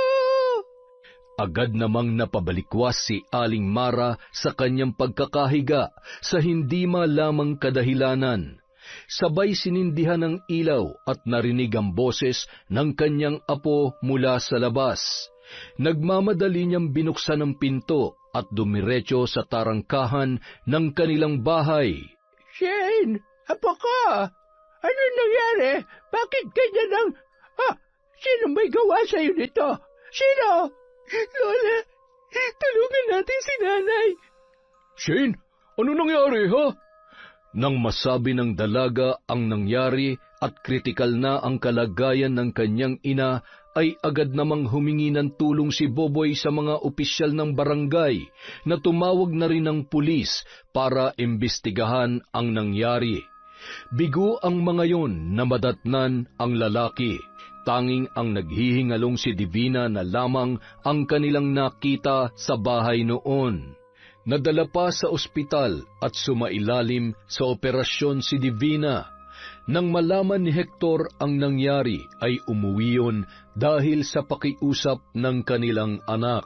Agad namang napabalikwas si Aling Mara sa kanyang pagkakahiga sa hindi malamang kadahilanan. Sabay sinindihan ng ilaw at narinig ang boses ng kanyang apo mula sa labas. Nagmamadali niyang binuksan ang pinto at dumiretso sa tarangkahan ng kanilang bahay. Shane, apo ka! Ano nangyari? Bakit ganyan ang... Sino may gawa sa'yo nito? Sino? Lola, tulungan natin si nanay. Shane, ano nangyari, ha? Nang masabi ng dalaga ang nangyari at kritikal na ang kalagayan ng kanyang ina, ay agad namang humingi ng tulong si Boboy sa mga opisyal ng barangay na tumawag na rin ng pulis para imbestigahan ang nangyari. Bigo ang mga yon na madatnan ang lalaki. Tanging ang naghihingalong si Divina na lamang ang kanilang nakita sa bahay noon. Nadala pa sa ospital at sumailalim sa operasyon si Divina. Nang malaman ni Hector ang nangyari ay umuwi yun dahil sa pakiusap ng kanilang anak.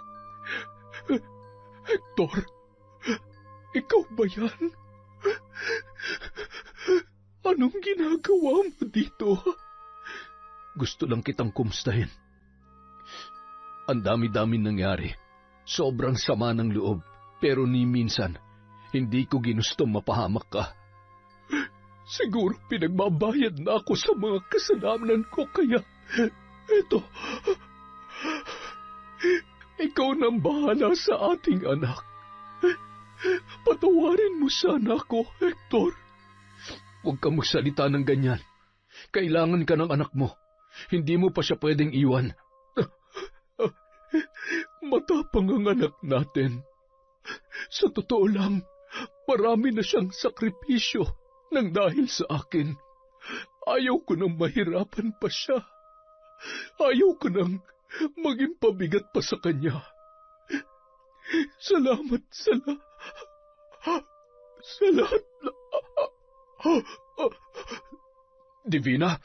Hector, ikaw ba yan? Anong ginagawa mo dito? Gusto lang kitang kumustahin. Ang dami-dami nangyari. Sobrang sama ng loob. Pero ni minsan, hindi ko ginustong mapahamak ka. Siguro pinagbabayad na ako sa mga kasalanan ko, kaya eto, ikaw nang bahala sa ating anak. Patawarin mo sana ako, Hector. Huwag kang magsalita ng ganyan. Kailangan ka ng anak mo. Hindi mo pa siya pwedeng iwan. Matapang ang anak natin. Sa totoo lang, marami na siyang sakripisyo nang dahil sa akin. Ayaw ko nang mahirapan pa siya. Ayaw ko nang maging pabigat pa sa kanya. Salamat sa lahat. Divina,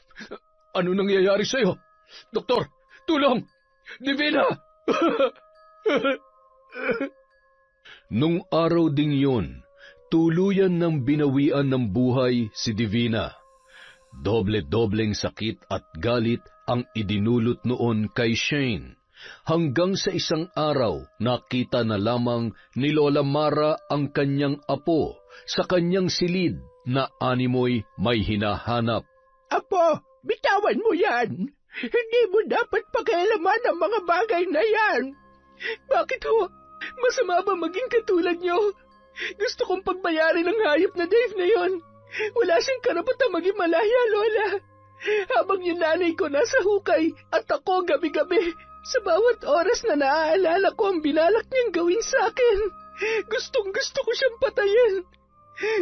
ano nangyayari sa'yo? Doktor, tulong! Divina! Nung araw ding yun, tuluyan ng binawian ng buhay si Divina. Doble-dobleng sakit at galit ang idinulot noon kay Shane. Hanggang sa isang araw, nakita na lamang ni Lola Mara ang kanyang apo sa kanyang silid na animoy may hinahanap. Apo, bitawan mo yan. Hindi mo dapat pakialaman ang mga bagay na yan. Bakit ho? Masama ba maging katulad niyo? Gusto kong pagbayarin ng hayop na Dave na yon. Wala siyang karapatang maging malaya, Lola. Habang yung nanay ko nasa hukay at ako gabi-gabi, sa bawat oras na naaalala ko ang binalak niyang gawin sa akin. Gustong-gusto ko siyang patayin.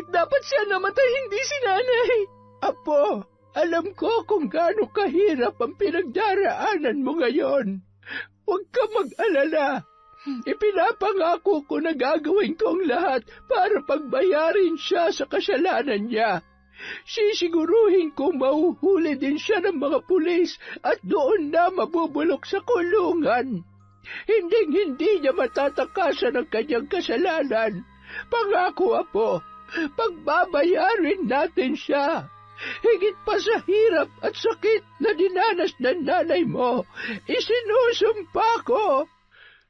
Dapat siya namatay, hindi si nanay. Apo, alam ko kung gaano kahirap ang pinagdaraanan mo ngayon. Huwag ka mag-alala. Ipinapangako ko na gagawin ko ang lahat para pagbayarin siya sa kasalanan niya. Sisiguruhin kong mahuhuli din siya ng mga pulis at doon na mabubulok sa kulungan. Hinding-hindi niya matatakasan ang kanyang kasalanan. Pangako, Apo, pagbabayarin natin siya. Higit pa sa hirap at sakit na dinanas ng nanay mo, isinusumpa ko.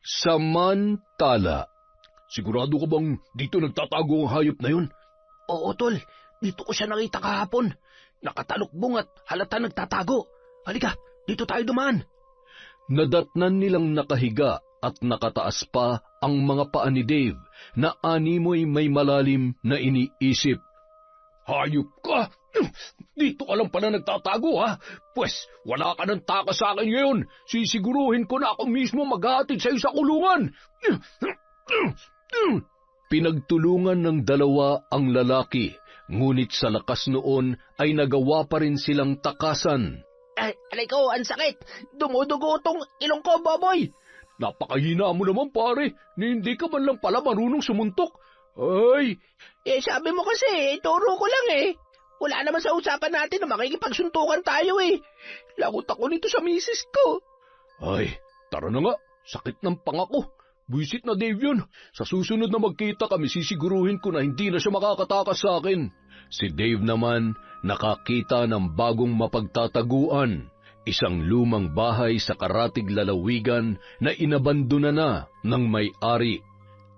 Samantala, sigurado ka bang dito nagtatago ang hayop na yun? Oo, Tol. Dito ko siya nakita kahapon. Nakatalukbong at halata nagtatago. Halika, dito tayo dumaan. Nadatnan nilang nakahiga at nakataas pa ang mga paa ni Dave na animoy may malalim na iniisip. Hayop ka! Dito ka lang pala nagtatago, ha? Pwes, wala ka ng takas sa akin ngayon. Sisiguruhin ko na ako mismo maghahatid sa iyo sa kulungan. Pinagtulungan ng dalawa ang lalaki, ngunit sa lakas noon ay nagawa pa rin silang takasan. Alay ko, ang sakit. Dumudugo tong ilong ko, Boboy. Napakahina mo naman, pare. Hindi ka man lang pala marunong sumuntok. Ay! Sabi mo kasi, turo ko lang eh. Wala naman sa usapan natin na makikipagsuntukan tayo eh. Lagot ako nito sa misis ko. Ay, tara na nga. Sakit ng pangako. Buisit na Dave yun. Sa susunod na magkita kami, sisiguruhin ko na hindi na siya makakatakas sa akin. Si Dave naman nakakita ng bagong mapagtataguan. Isang lumang bahay sa karatig lalawigan na inabandona na ng may-ari.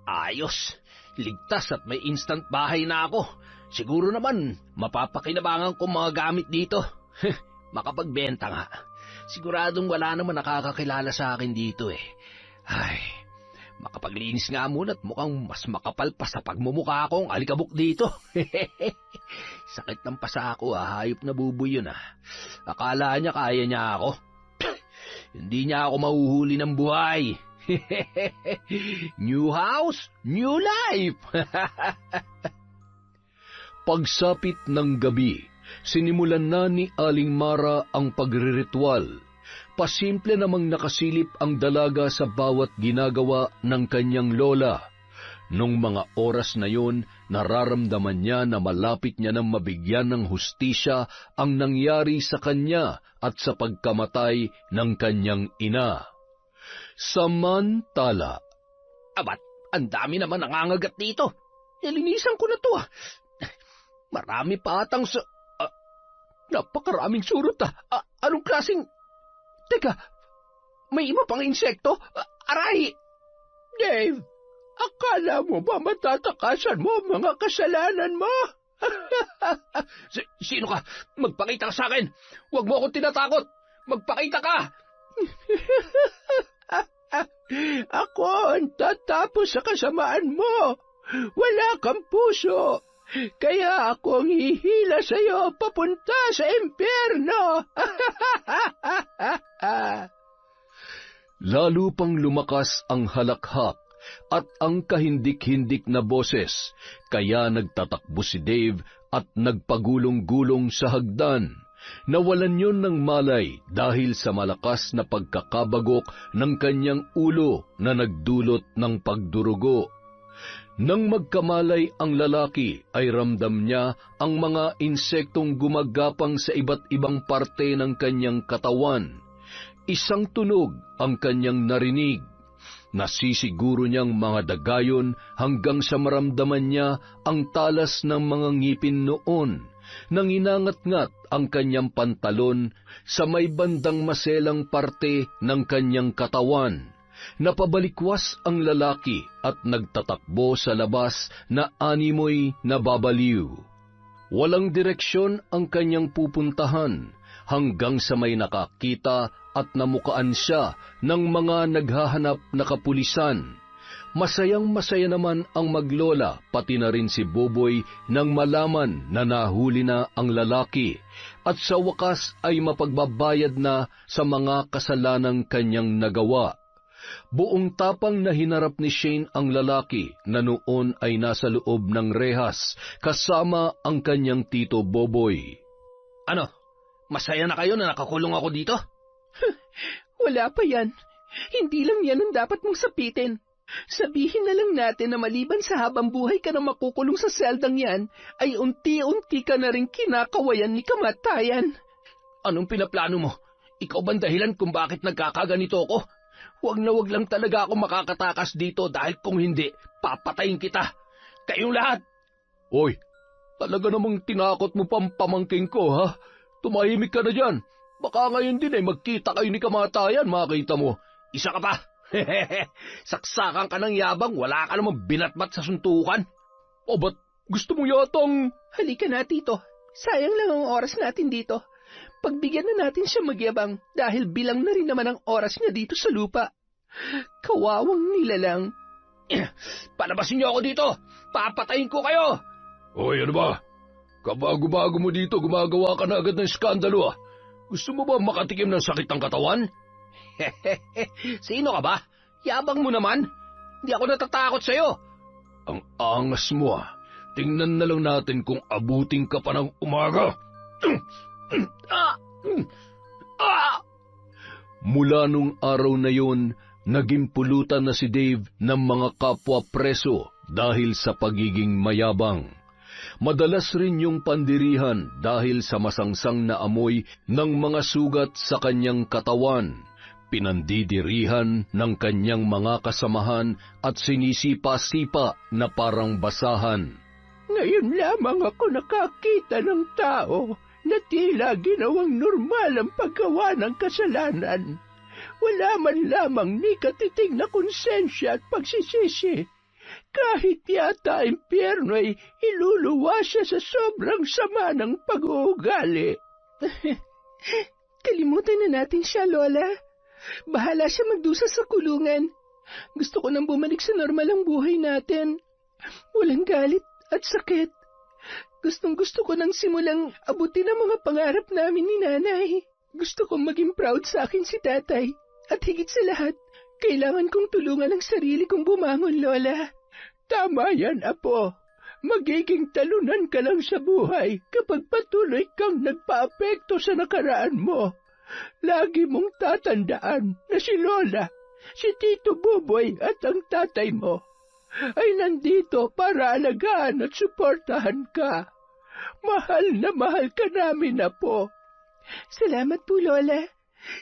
Ayos. Ligtas at may instant bahay na ako. Siguro naman, mapapakinabangan ko mga gamit dito. Makapagbenta nga. Siguradong wala naman nakakakilala sa akin dito eh. Ay, makapaglinis nga muna at mukhang mas makapal pa sa pagmumukha akong alikabok dito. Sakit ng pasa ako, hayop na buboy yun . Akala niya kaya niya ako. Hindi niya ako mahuhuli ng buhay. New house, new life. Pagsapit ng gabi, sinimulan na ni Aling Mara ang pagriritual. Pasimple namang nakasilip ang dalaga sa bawat ginagawa ng kanyang lola. Nung mga oras na yon, nararamdaman niya na malapit niya nang mabigyan ng hustisya ang nangyari sa kanya at sa pagkamatay ng kanyang ina. Samantala, Abat, ang dami naman nangangagat dito. Nilinisan ko na to . Marami pa atang napakaraming surot . Anong klaseng... Teka, may iba pang insekto? Aray! Dave, akala mo ba matatakasan mo ang mga kasalanan mo? Sino ka? Magpakita ka sa akin! Huwag mo akong tinatakot! Magpakita ka! Ako ang tatapos sa kasamaan mo. Wala kang puso. Kaya akong hihila sa iyo papunta sa impyerno. lalo pang lumakas ang halakhak at ang kahindik-hindik na boses, kaya nagtatakbo si Dave at nagpagulong-gulong sa hagdan. Nawalan yon ng malay dahil sa malakas na pagkakabagok ng kanyang ulo na nagdulot ng pagdurugo. Nang magkamalay ang lalaki ay ramdam niya ang mga insektong gumagapang sa iba't ibang parte ng kanyang katawan. Isang tunog ang kanyang narinig. Nasisiguro niyang mga dagayon hanggang sa maramdaman niya ang talas ng mga ngipin noon. Nanginangat-ngat ang kanyang pantalon sa may bandang maselang parte ng kanyang katawan. Napabalikwas ang lalaki at nagtatakbo sa labas na animoy nababaliw. Walang direksyon ang kanyang pupuntahan hanggang sa may nakakita at namukaan siya ng mga naghahanap na kapulisan. Masayang-masaya naman ang maglola pati na rin si Boboy nang malaman na nahuli na ang lalaki at sa wakas ay mapagbabayad na sa mga kasalanang kanyang nagawa. Buong tapang na hinarap ni Shane ang lalaki na noon ay nasa loob ng rehas kasama ang kanyang tito Boboy. Ano? Masaya na kayo na nakakulong ako dito? Wala pa yan. Hindi lang yan ang dapat mong sapitin. Sabihin na lang natin na maliban sa habang buhay ka na makukulong sa seldang yan, ay unti-unti ka na rin kinakawayan ni kamatayan. Anong pinaplano mo? Ikaw bang dahilan kung bakit nagkakaganito ako? Huwag na huwag lang talaga ako makakatakas dito dahil kung hindi, papatayin kita. Kayong lahat! Oy, talaga namang tinakot mo pang pamangking ko, ha? Tumahimik ka na dyan. Baka ngayon din ay magkita kayo ni kamatayan, makita mo. Isa ka pa! Saksakan ka ng yabang, wala ka namang binatbat sa suntukan. O ba't gusto mo yatang... Halika na, tito. Sayang lang ang oras natin dito. Pagbigyan na natin siya magyabang dahil bilang na rin naman ang oras niya dito sa lupa. Kawawang nilalang. Palabasin niyo ako dito! Papatayin ko kayo! Hoy, ano ba? Kabago-bago mo dito, gumagawa ka na agad ng skandalo, ah. Gusto mo ba makatikim ng sakit ng katawan? Sino ka ba? Yabang mo naman. Hindi ako natatakot sa'yo. Ang angas mo, ah. Tingnan na lang natin kung abuting ka pa ng umaga. Mula nung araw na yon, naging pulutan na si Dave ng mga kapwa preso dahil sa pagiging mayabang. Madalas rin yung pandirihan dahil sa masangsang na amoy ng mga sugat sa kanyang katawan. Pinandidirihan ng kanyang mga kasamahan at sinisipa-sipa na parang basahan. Ngayon lamang ako nakakita ng tao na tila ginawang normal ang paggawa ng kasalanan. Wala man lamang ni katiting na konsensya at pagsisisi. Kahit yata impyerno ay iluluwa siya sa sobrang sama ng pag-uugali. Kalimutan na natin siya, Lola. Bahala siya magdusa sa kulungan. Gusto ko nang bumalik sa normal ang buhay natin. Walang galit at sakit. Gustong-gusto ko nang simulang abutin ang mga pangarap namin ni Nanay. Gusto kong maging proud sa akin si Tatay. At higit sa lahat, kailangan kong tulungan ang sarili kong bumangon, Lola. Tama yan, Apo. Magiging talunan ka lang sa buhay kapag patuloy kang nagpaapekto sa nakaraan mo. Lagi mong tatandaan na si Lola, si Tito Boboy at ang tatay mo ay nandito para alagaan at suportahan ka. Mahal na mahal ka namin, Apo. Salamat po, Lola.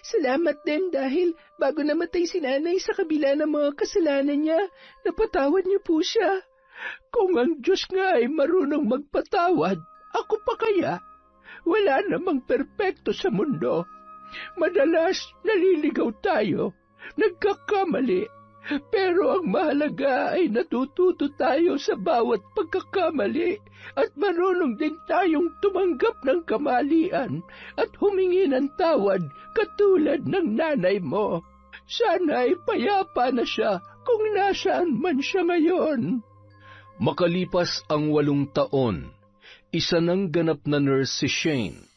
Salamat din dahil bago namatay si Nanay sa kabila ng mga kasalanan niya, napatawad niyo po siya. Kung ang Diyos nga ay marunong magpatawad, ako pa kaya? Wala namang perpekto sa mundo. Madalas naliligaw tayo, nagkakamali, pero ang mahalaga ay natututo tayo sa bawat pagkakamali at marunong din tayong tumanggap ng kamalian at humingi ng tawad katulad ng nanay mo. Sana ay payapa na siya kung nasaan man siya ngayon. Makalipas ang 8 taon, isa ng ganap na nurse si Shane.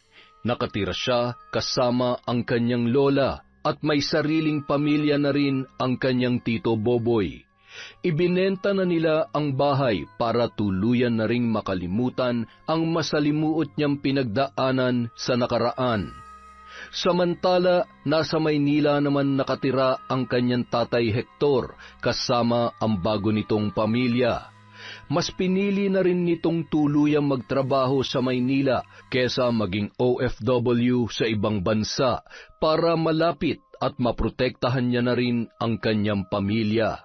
Nakatira siya kasama ang kanyang lola at may sariling pamilya na rin ang kanyang tito Boboy. Ibinenta na nila ang bahay para tuluyan na ring makalimutan ang masalimuot niyang pinagdaanan sa nakaraan. Samantala, nasa Maynila naman nakatira ang kanyang tatay Hector kasama ang bago nitong pamilya. Mas pinili na rin nitong tuluyang magtrabaho sa Maynila kesa maging OFW sa ibang bansa para malapit at maprotektahan niya na rin ang kanyang pamilya.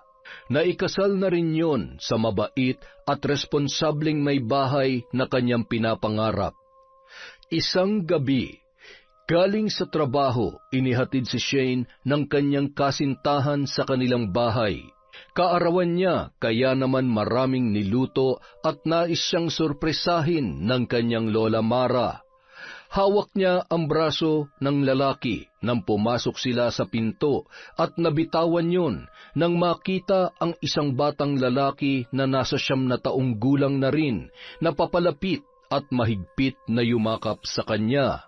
Naikasal na rin yon sa mabait at responsableng may bahay na kanyang pinapangarap. Isang gabi, galing sa trabaho, inihatid si Shane ng kanyang kasintahan sa kanilang bahay. Kaarawan niya, kaya naman maraming niluto at nais siyang sorpresahin ng kanyang Lola Mara. Hawak niya ang braso ng lalaki nang pumasok sila sa pinto at nabitawan yun nang makita ang isang batang lalaki na nasa 9 na taong gulang na rin na papalapit at mahigpit na yumakap sa kanya.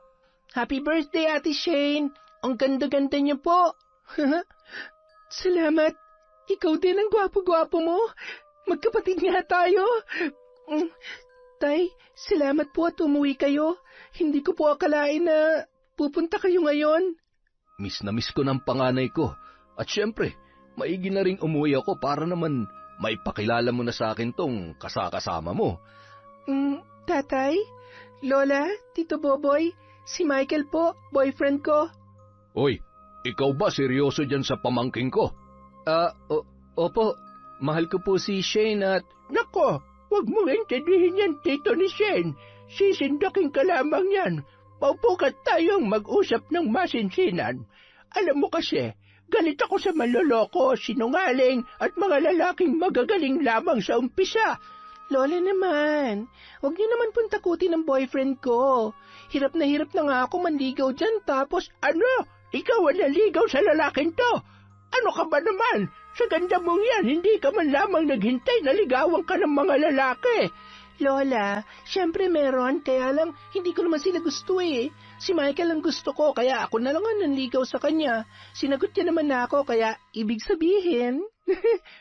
Happy birthday, Ate Shane! Ang ganda-ganda niyo po! Salamat! Ikaw din ang gwapo-gwapo mo! Magkapatid nga tayo! Tay, salamat po at umuwi kayo. Hindi ko po akalain na pupunta kayo ngayon. Miss na miss ko ng panganay ko. At syempre, maigi na ring umuwi ako para naman maipakilala mo na sa akin tong kasakasama mo. Tatay, Lola, Tito Boboy, si Michael po, boyfriend ko. Oy, ikaw ba seryoso dyan sa pamangking ko? Opo, mahal ko po si Shane at... Nako, wag mong intindihin yan, Tito ni Shane. Sisindakin ka lamang yan. Paupukat tayong mag-usap ng masinsinan. Alam mo kasi, galit ako sa manloloko, sinungaling, at mga lalaking magagaling lamang sa umpisa. Lola naman, huwag niyo naman pong takutin ang boyfriend ko. Hirap na nga ako manligaw dyan, tapos... Ano? Ikaw ang naligaw sa lalaking to? Ano ka ba naman? Sa ganda mong yan, hindi ka man lamang naghintay na ligawan ka ng mga lalaki. Lola, syempre meron, kaya lang hindi ko naman sila gusto eh. Si Michael ang gusto ko, kaya ako na lang ang nanligaw sa kanya. Sinagot niya naman na ako, kaya ibig sabihin...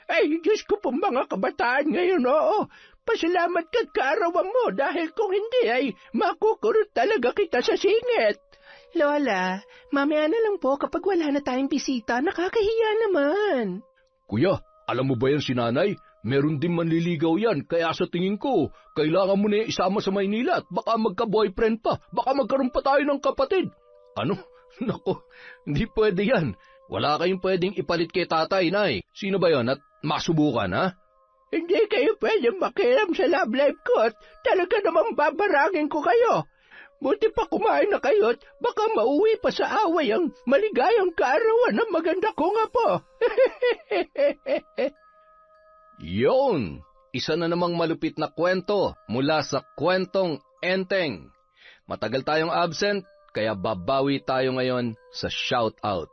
Ay, Diyos ko po mga kabataan ngayon, oo. Pasalamat ka't kaarawan mo dahil kung hindi ay makukurot talaga kita sa singit. Lola, mamaya na lang po kapag wala na tayong bisita, nakakahiya naman. Kuya, alam mo ba yan si nanay? Meron din manliligaw yan, kaya sa tingin ko, kailangan mo na isama sa Maynila at baka magka-boyfriend pa, baka magkaroon pa tayo ng kapatid. Ano? Nako, hindi pwede yan. Wala kayong pwedeng ipalit kay tatay, nay. Sino ba yon at masubukan, ha? Hindi kayo pwedeng makialam sa love life ko at talaga namang babarangin ko kayo. Buti pa kumain na kayo at baka mauwi pa sa away ang maligayang kaarawan ng maganda ko nga po. Yon! Isa na namang malupit na kwento mula sa Kwentong Enteng. Matagal tayong absent, kaya babawi tayo ngayon sa shoutout.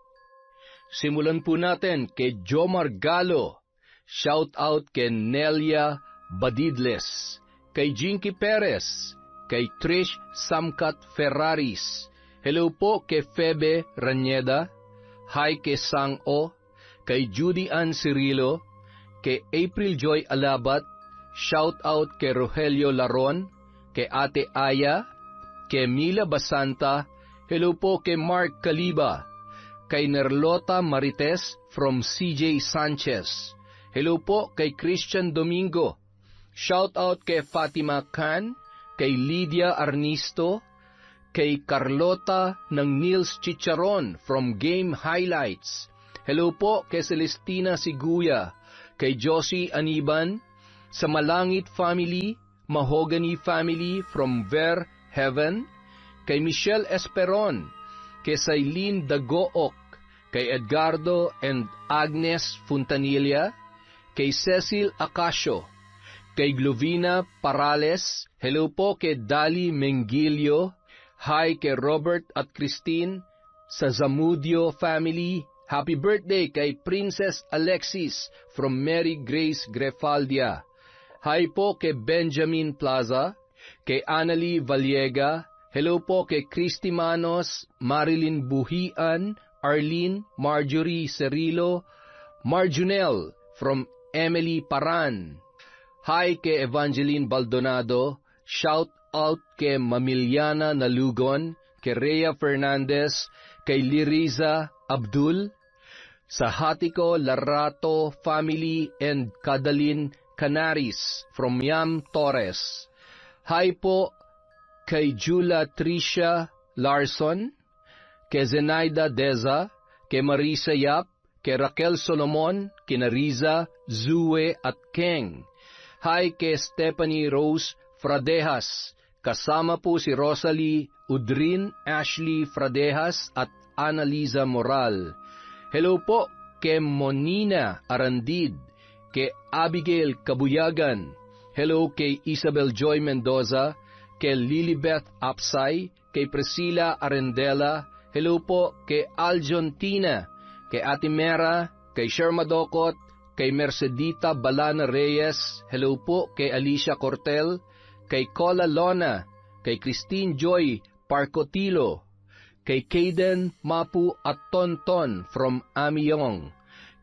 Simulan po natin kay Jomar Galo. Shoutout kay Nelia Badidles, kay Jinky Perez, kay Trish Samkat Ferraris. Hello po kay Febe Ranyeda. Hi kay Sang O, kay Judy Ann Cirilo, kay April Joy Alabat. Shoutout kay Rogelio Laron, kay Ate Aya, kay Mila Basanta. Hello po kay Mark Kaliba, kay Nerlota Marites from CJ Sanchez. Hello po kay Christian Domingo. Shoutout kay Fatima Khan, kay Lydia Arnisto, kay Carlota ng Nils Chicharon from Game Highlights. Hello po kay Celestina Siguya, kay Josie Aniban, sa Malangit Family, Mahogany Family from Ver Heaven, kay Michelle Esperon, kay Sailin Dagook, kay Edgardo and Agnes Funtanilla, kay Cecil Acacio, kay Glovina Parales. Hello po kay Dali Mengilio. Hi kay Robert at Christine sa Zamudio family. Happy birthday kay Princess Alexis from Mary Grace Grefaldia. Hi po kay Benjamin Plaza, kay Annalie Valiega. Hello po kay Christy Manos, Marilyn Buhian, Arlene, Marjorie Cerilo, Marjunel from Emily Paran. Hi kay Evangeline Baldonado. Shout out kay Mamiliana Nalugon, kay Rhea Fernandez, kay Liriza Abdul, sa Hatiko Larato family and Kadalin Canaris from Yam Torres. Hi po kay Jula Tricia Larson, kay Zenaida Deza, kay Marisa Yap, kay Raquel Solomon, kina Riza, Zue at Keng. Hi kay Stephanie Rose Fradejas, kasama po si Rosalie Udrin, Ashley Fradejas at Annalisa Moral. Hello po kay Monina Arandid, kay Abigail Kabuyagan. Hello kay Isabel Joy Mendoza, kay Lilibeth Apsay, kay Priscilla Arendela, hello po kay Aljon Tina, kay Ate Mera, kay Sherma Docot, kay Mercedita Balana Reyes, hello po kay Alicia Cortel, kay Cola Lona, kay Christine Joy Parcotilo, kay Kaden Mapu at Tonton from Amiyong,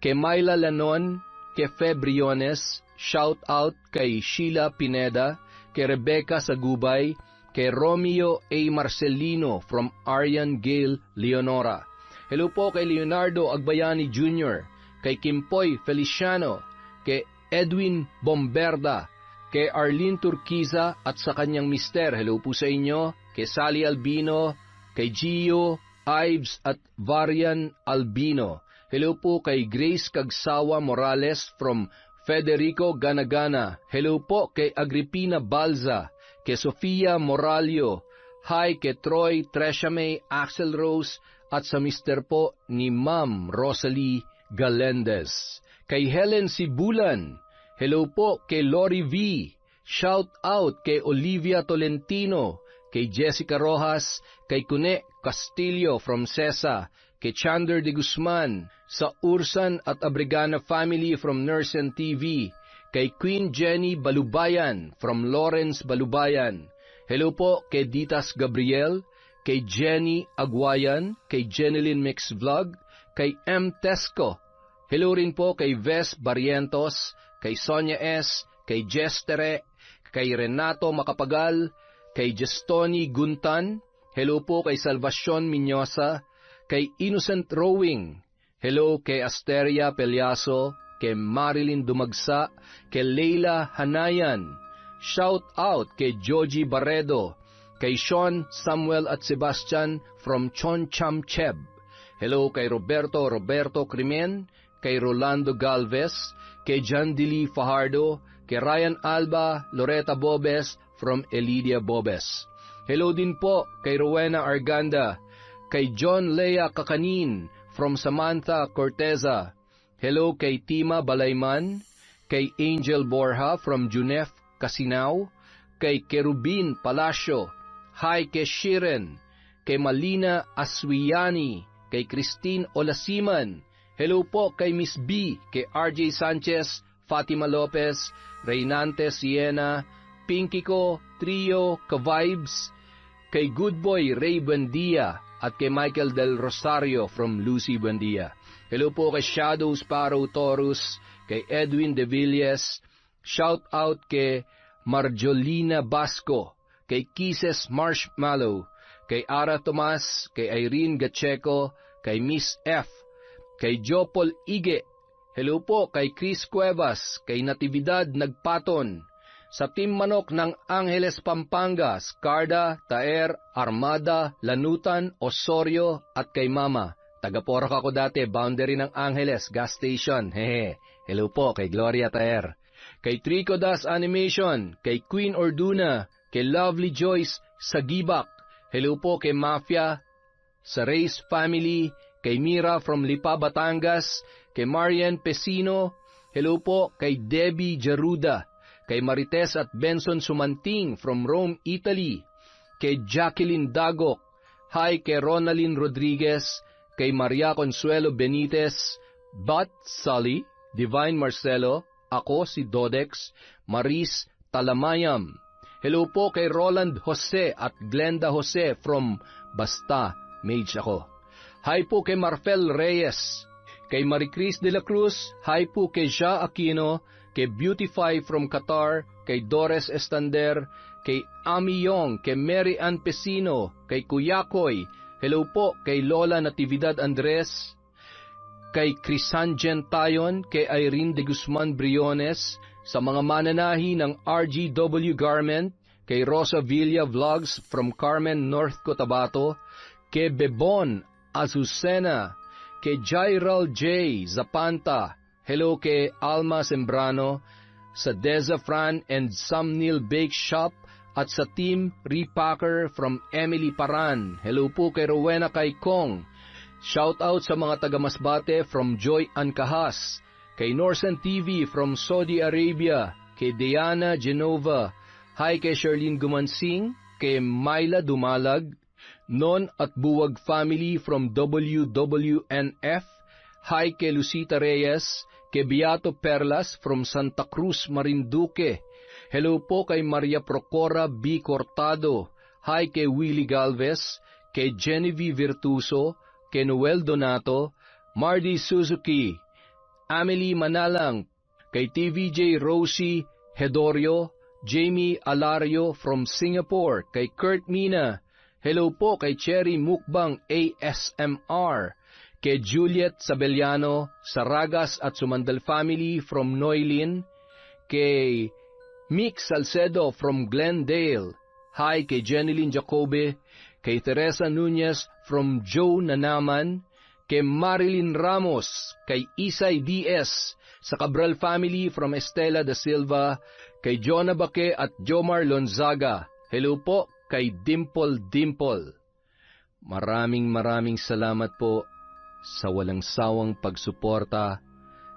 kay Myla Lanon, kay Feb Briones, shout out kay Sheila Pineda, kay Rebecca Sagubay, kay Romeo A. Marcelino from Aryan Gale Leonora. Hello po kay Leonardo Agbayani Jr., kay Kimpoy Feliciano, kay Edwin Bomberda, kay Arlene Turquiza at sa kanyang mister. Hello po sa inyo, kay Sally Albino, kay Gio, Ives at Varian Albino. Hello po kay Grace Cagsawa Morales from Federico Ganagana. Hello po kay Agripina Balza, kay Sofia Moralio. Hi kay Troy Treshamay Axel Rose at sa mister po ni Ma'am Rosalie Galendez. Kay Helen Sibulan. Hello po kay Lori V. Shout out kay Olivia Tolentino, kay Jessica Rojas, kay Cune Castillo from Cesa, kay Chander de Guzman, sa Ursan at Abrigana family from Nursen TV, kay Queen Jenny Balubayan from Lawrence Balubayan. Hello po kay Ditas Gabriel, kay Jenny Aguayan, kay Jeneline Mix Vlog, kay M. Tesco. Hello rin po kay Ves Barrientos, kay Sonia S., kay Jestere, kay Renato Macapagal, kay Gestoni Guntan. Hello po kay Salvacion Minyosa, kay Innocent Rowing. Hello kay Asteria Peliaso, kay Marilyn Dumagsa, kay Leila Hanayan. Shout out kay Joji Barredo, kay Sean, Samuel at Sebastian from Choncham Cheb. Hello kay Roberto Crimen, kay Rolando Galvez, kay John Dili Fajardo, kay Ryan Alba, Loretta Bobes from Elidia Bobes. Hello din po kay Rowena Arganda, kay John Lea Kakanin from Samantha Corteza. Hello kay Tima Balayman, kay Angel Borja from Junef Casinao, kay Kerubin Palacio. Hi kay Shiren, kay Malina Aswiani, kay Christine Olasiman. Hello po kay Miss B, kay RJ Sanchez, Fatima Lopez, Reynante Siena, Pinky Ko, Trio, Ka-Vibes, kay Good Boy Ray Buendia, at kay Michael Del Rosario from Lucy Buendia. Hello po kay Shadow Sparrow Taurus, kay Edwin De Villes, shout out kay Marjolina Basco, kay Kisses Marshmallow, kay Ara Tomas, kay Irene Gacheco, kay Miss F, kay Jopol Ige. Hello po kay Chris Cuevas, kay Natividad Nagpaton, sa Team Manok ng Angeles, Pampanga, Scarda, Taer, Armada, Lanutan, Osorio, at kay Mama. Taga-Porac ako dati, boundary ng Angeles, gas station. Hehe. Hello po kay Gloria Taer. Kay Trico Das Animation, kay Queen Orduna, kay Lovely Joyce Sagibak. Hello po kay Mafia, sa Reyes Family, kay Mira from Lipa, Batangas, kay Marian Pesino. Hello po kay Debbie Jaruda, kay Marites at Benson Sumanting from Rome, Italy, kay Jacqueline Dagok. Hi kay Ronaldin Rodriguez, kay Maria Consuelo Benitez, Bat Sully, Divine Marcelo, ako si Dodex, Maris Talamayam. Hello po kay Roland Jose at Glenda Jose from Basta, Mage ako. Hi po kay Marfel Reyes, kay Maricris de la Cruz. Hi po kay Ja Aquino, kay Beautify from Qatar, kay Dores Estander, kay Ami Yong, kay Mary Ann Pesino, kay Kuyakoy. Hello po kay Lola Natividad Andres, kay Crisangen Tayon, kay Irene de Guzman Briones, sa mga mananahi ng RGW Garment, kay Rosa Villa Vlogs from Carmen, North Cotabato, kay Bebon Azucena, kay Jairal J. Zapanta. Hello kay Alma Sembrano, sa Deza Fran and Samnil Bake Shop, at sa Team Repacker from Emily Paran. Hello po kay Rowena Kaikong. Shout out sa mga taga-Masbate from Joy Ancahas, kay Norsen TV from Saudi Arabia, kay Diana Genova. Hi kay Charlene Gumansing, kay Myla Dumalag, Non at Buwag family from WWNF. Hi kay Lucita Reyes, kay Beato Perlas from Santa Cruz, Marinduque. Hello po kay Maria Procora B. Cortado. Hi kay Willie Galvez, kay Genevieve Virtuso, kay Noel Donato, Mardy Suzuki, Amelie Manalang, kay TVJ Rosie Hedorio, Jamie Alario from Singapore, kay Kurt Mina. Hello po kay Cherry Mukbang ASMR, kay Juliet Sabeliano, Saragas at Sumandal family from Noylin, kay Mick Salcedo from Glendale. Hi kay Jeneline Jacobe, kay Teresa Nunez from Joe Nanaman, kay Marilyn Ramos, kay Isay Diaz, sa Cabral family from Estela da Silva, kay Jonah Baque at Jomar Lonzaga. Hello po kay Dimple. Maraming salamat po sa walang sawang pagsuporta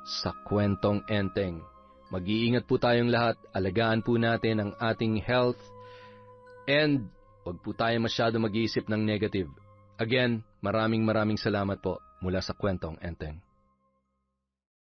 sa Kwentong Enteng. Mag-iingat po tayong lahat, alagaan po natin ang ating health, and huwag po tayo masyado mag-iisip ng negative. Again, maraming salamat po mula sa Kwentong Enteng.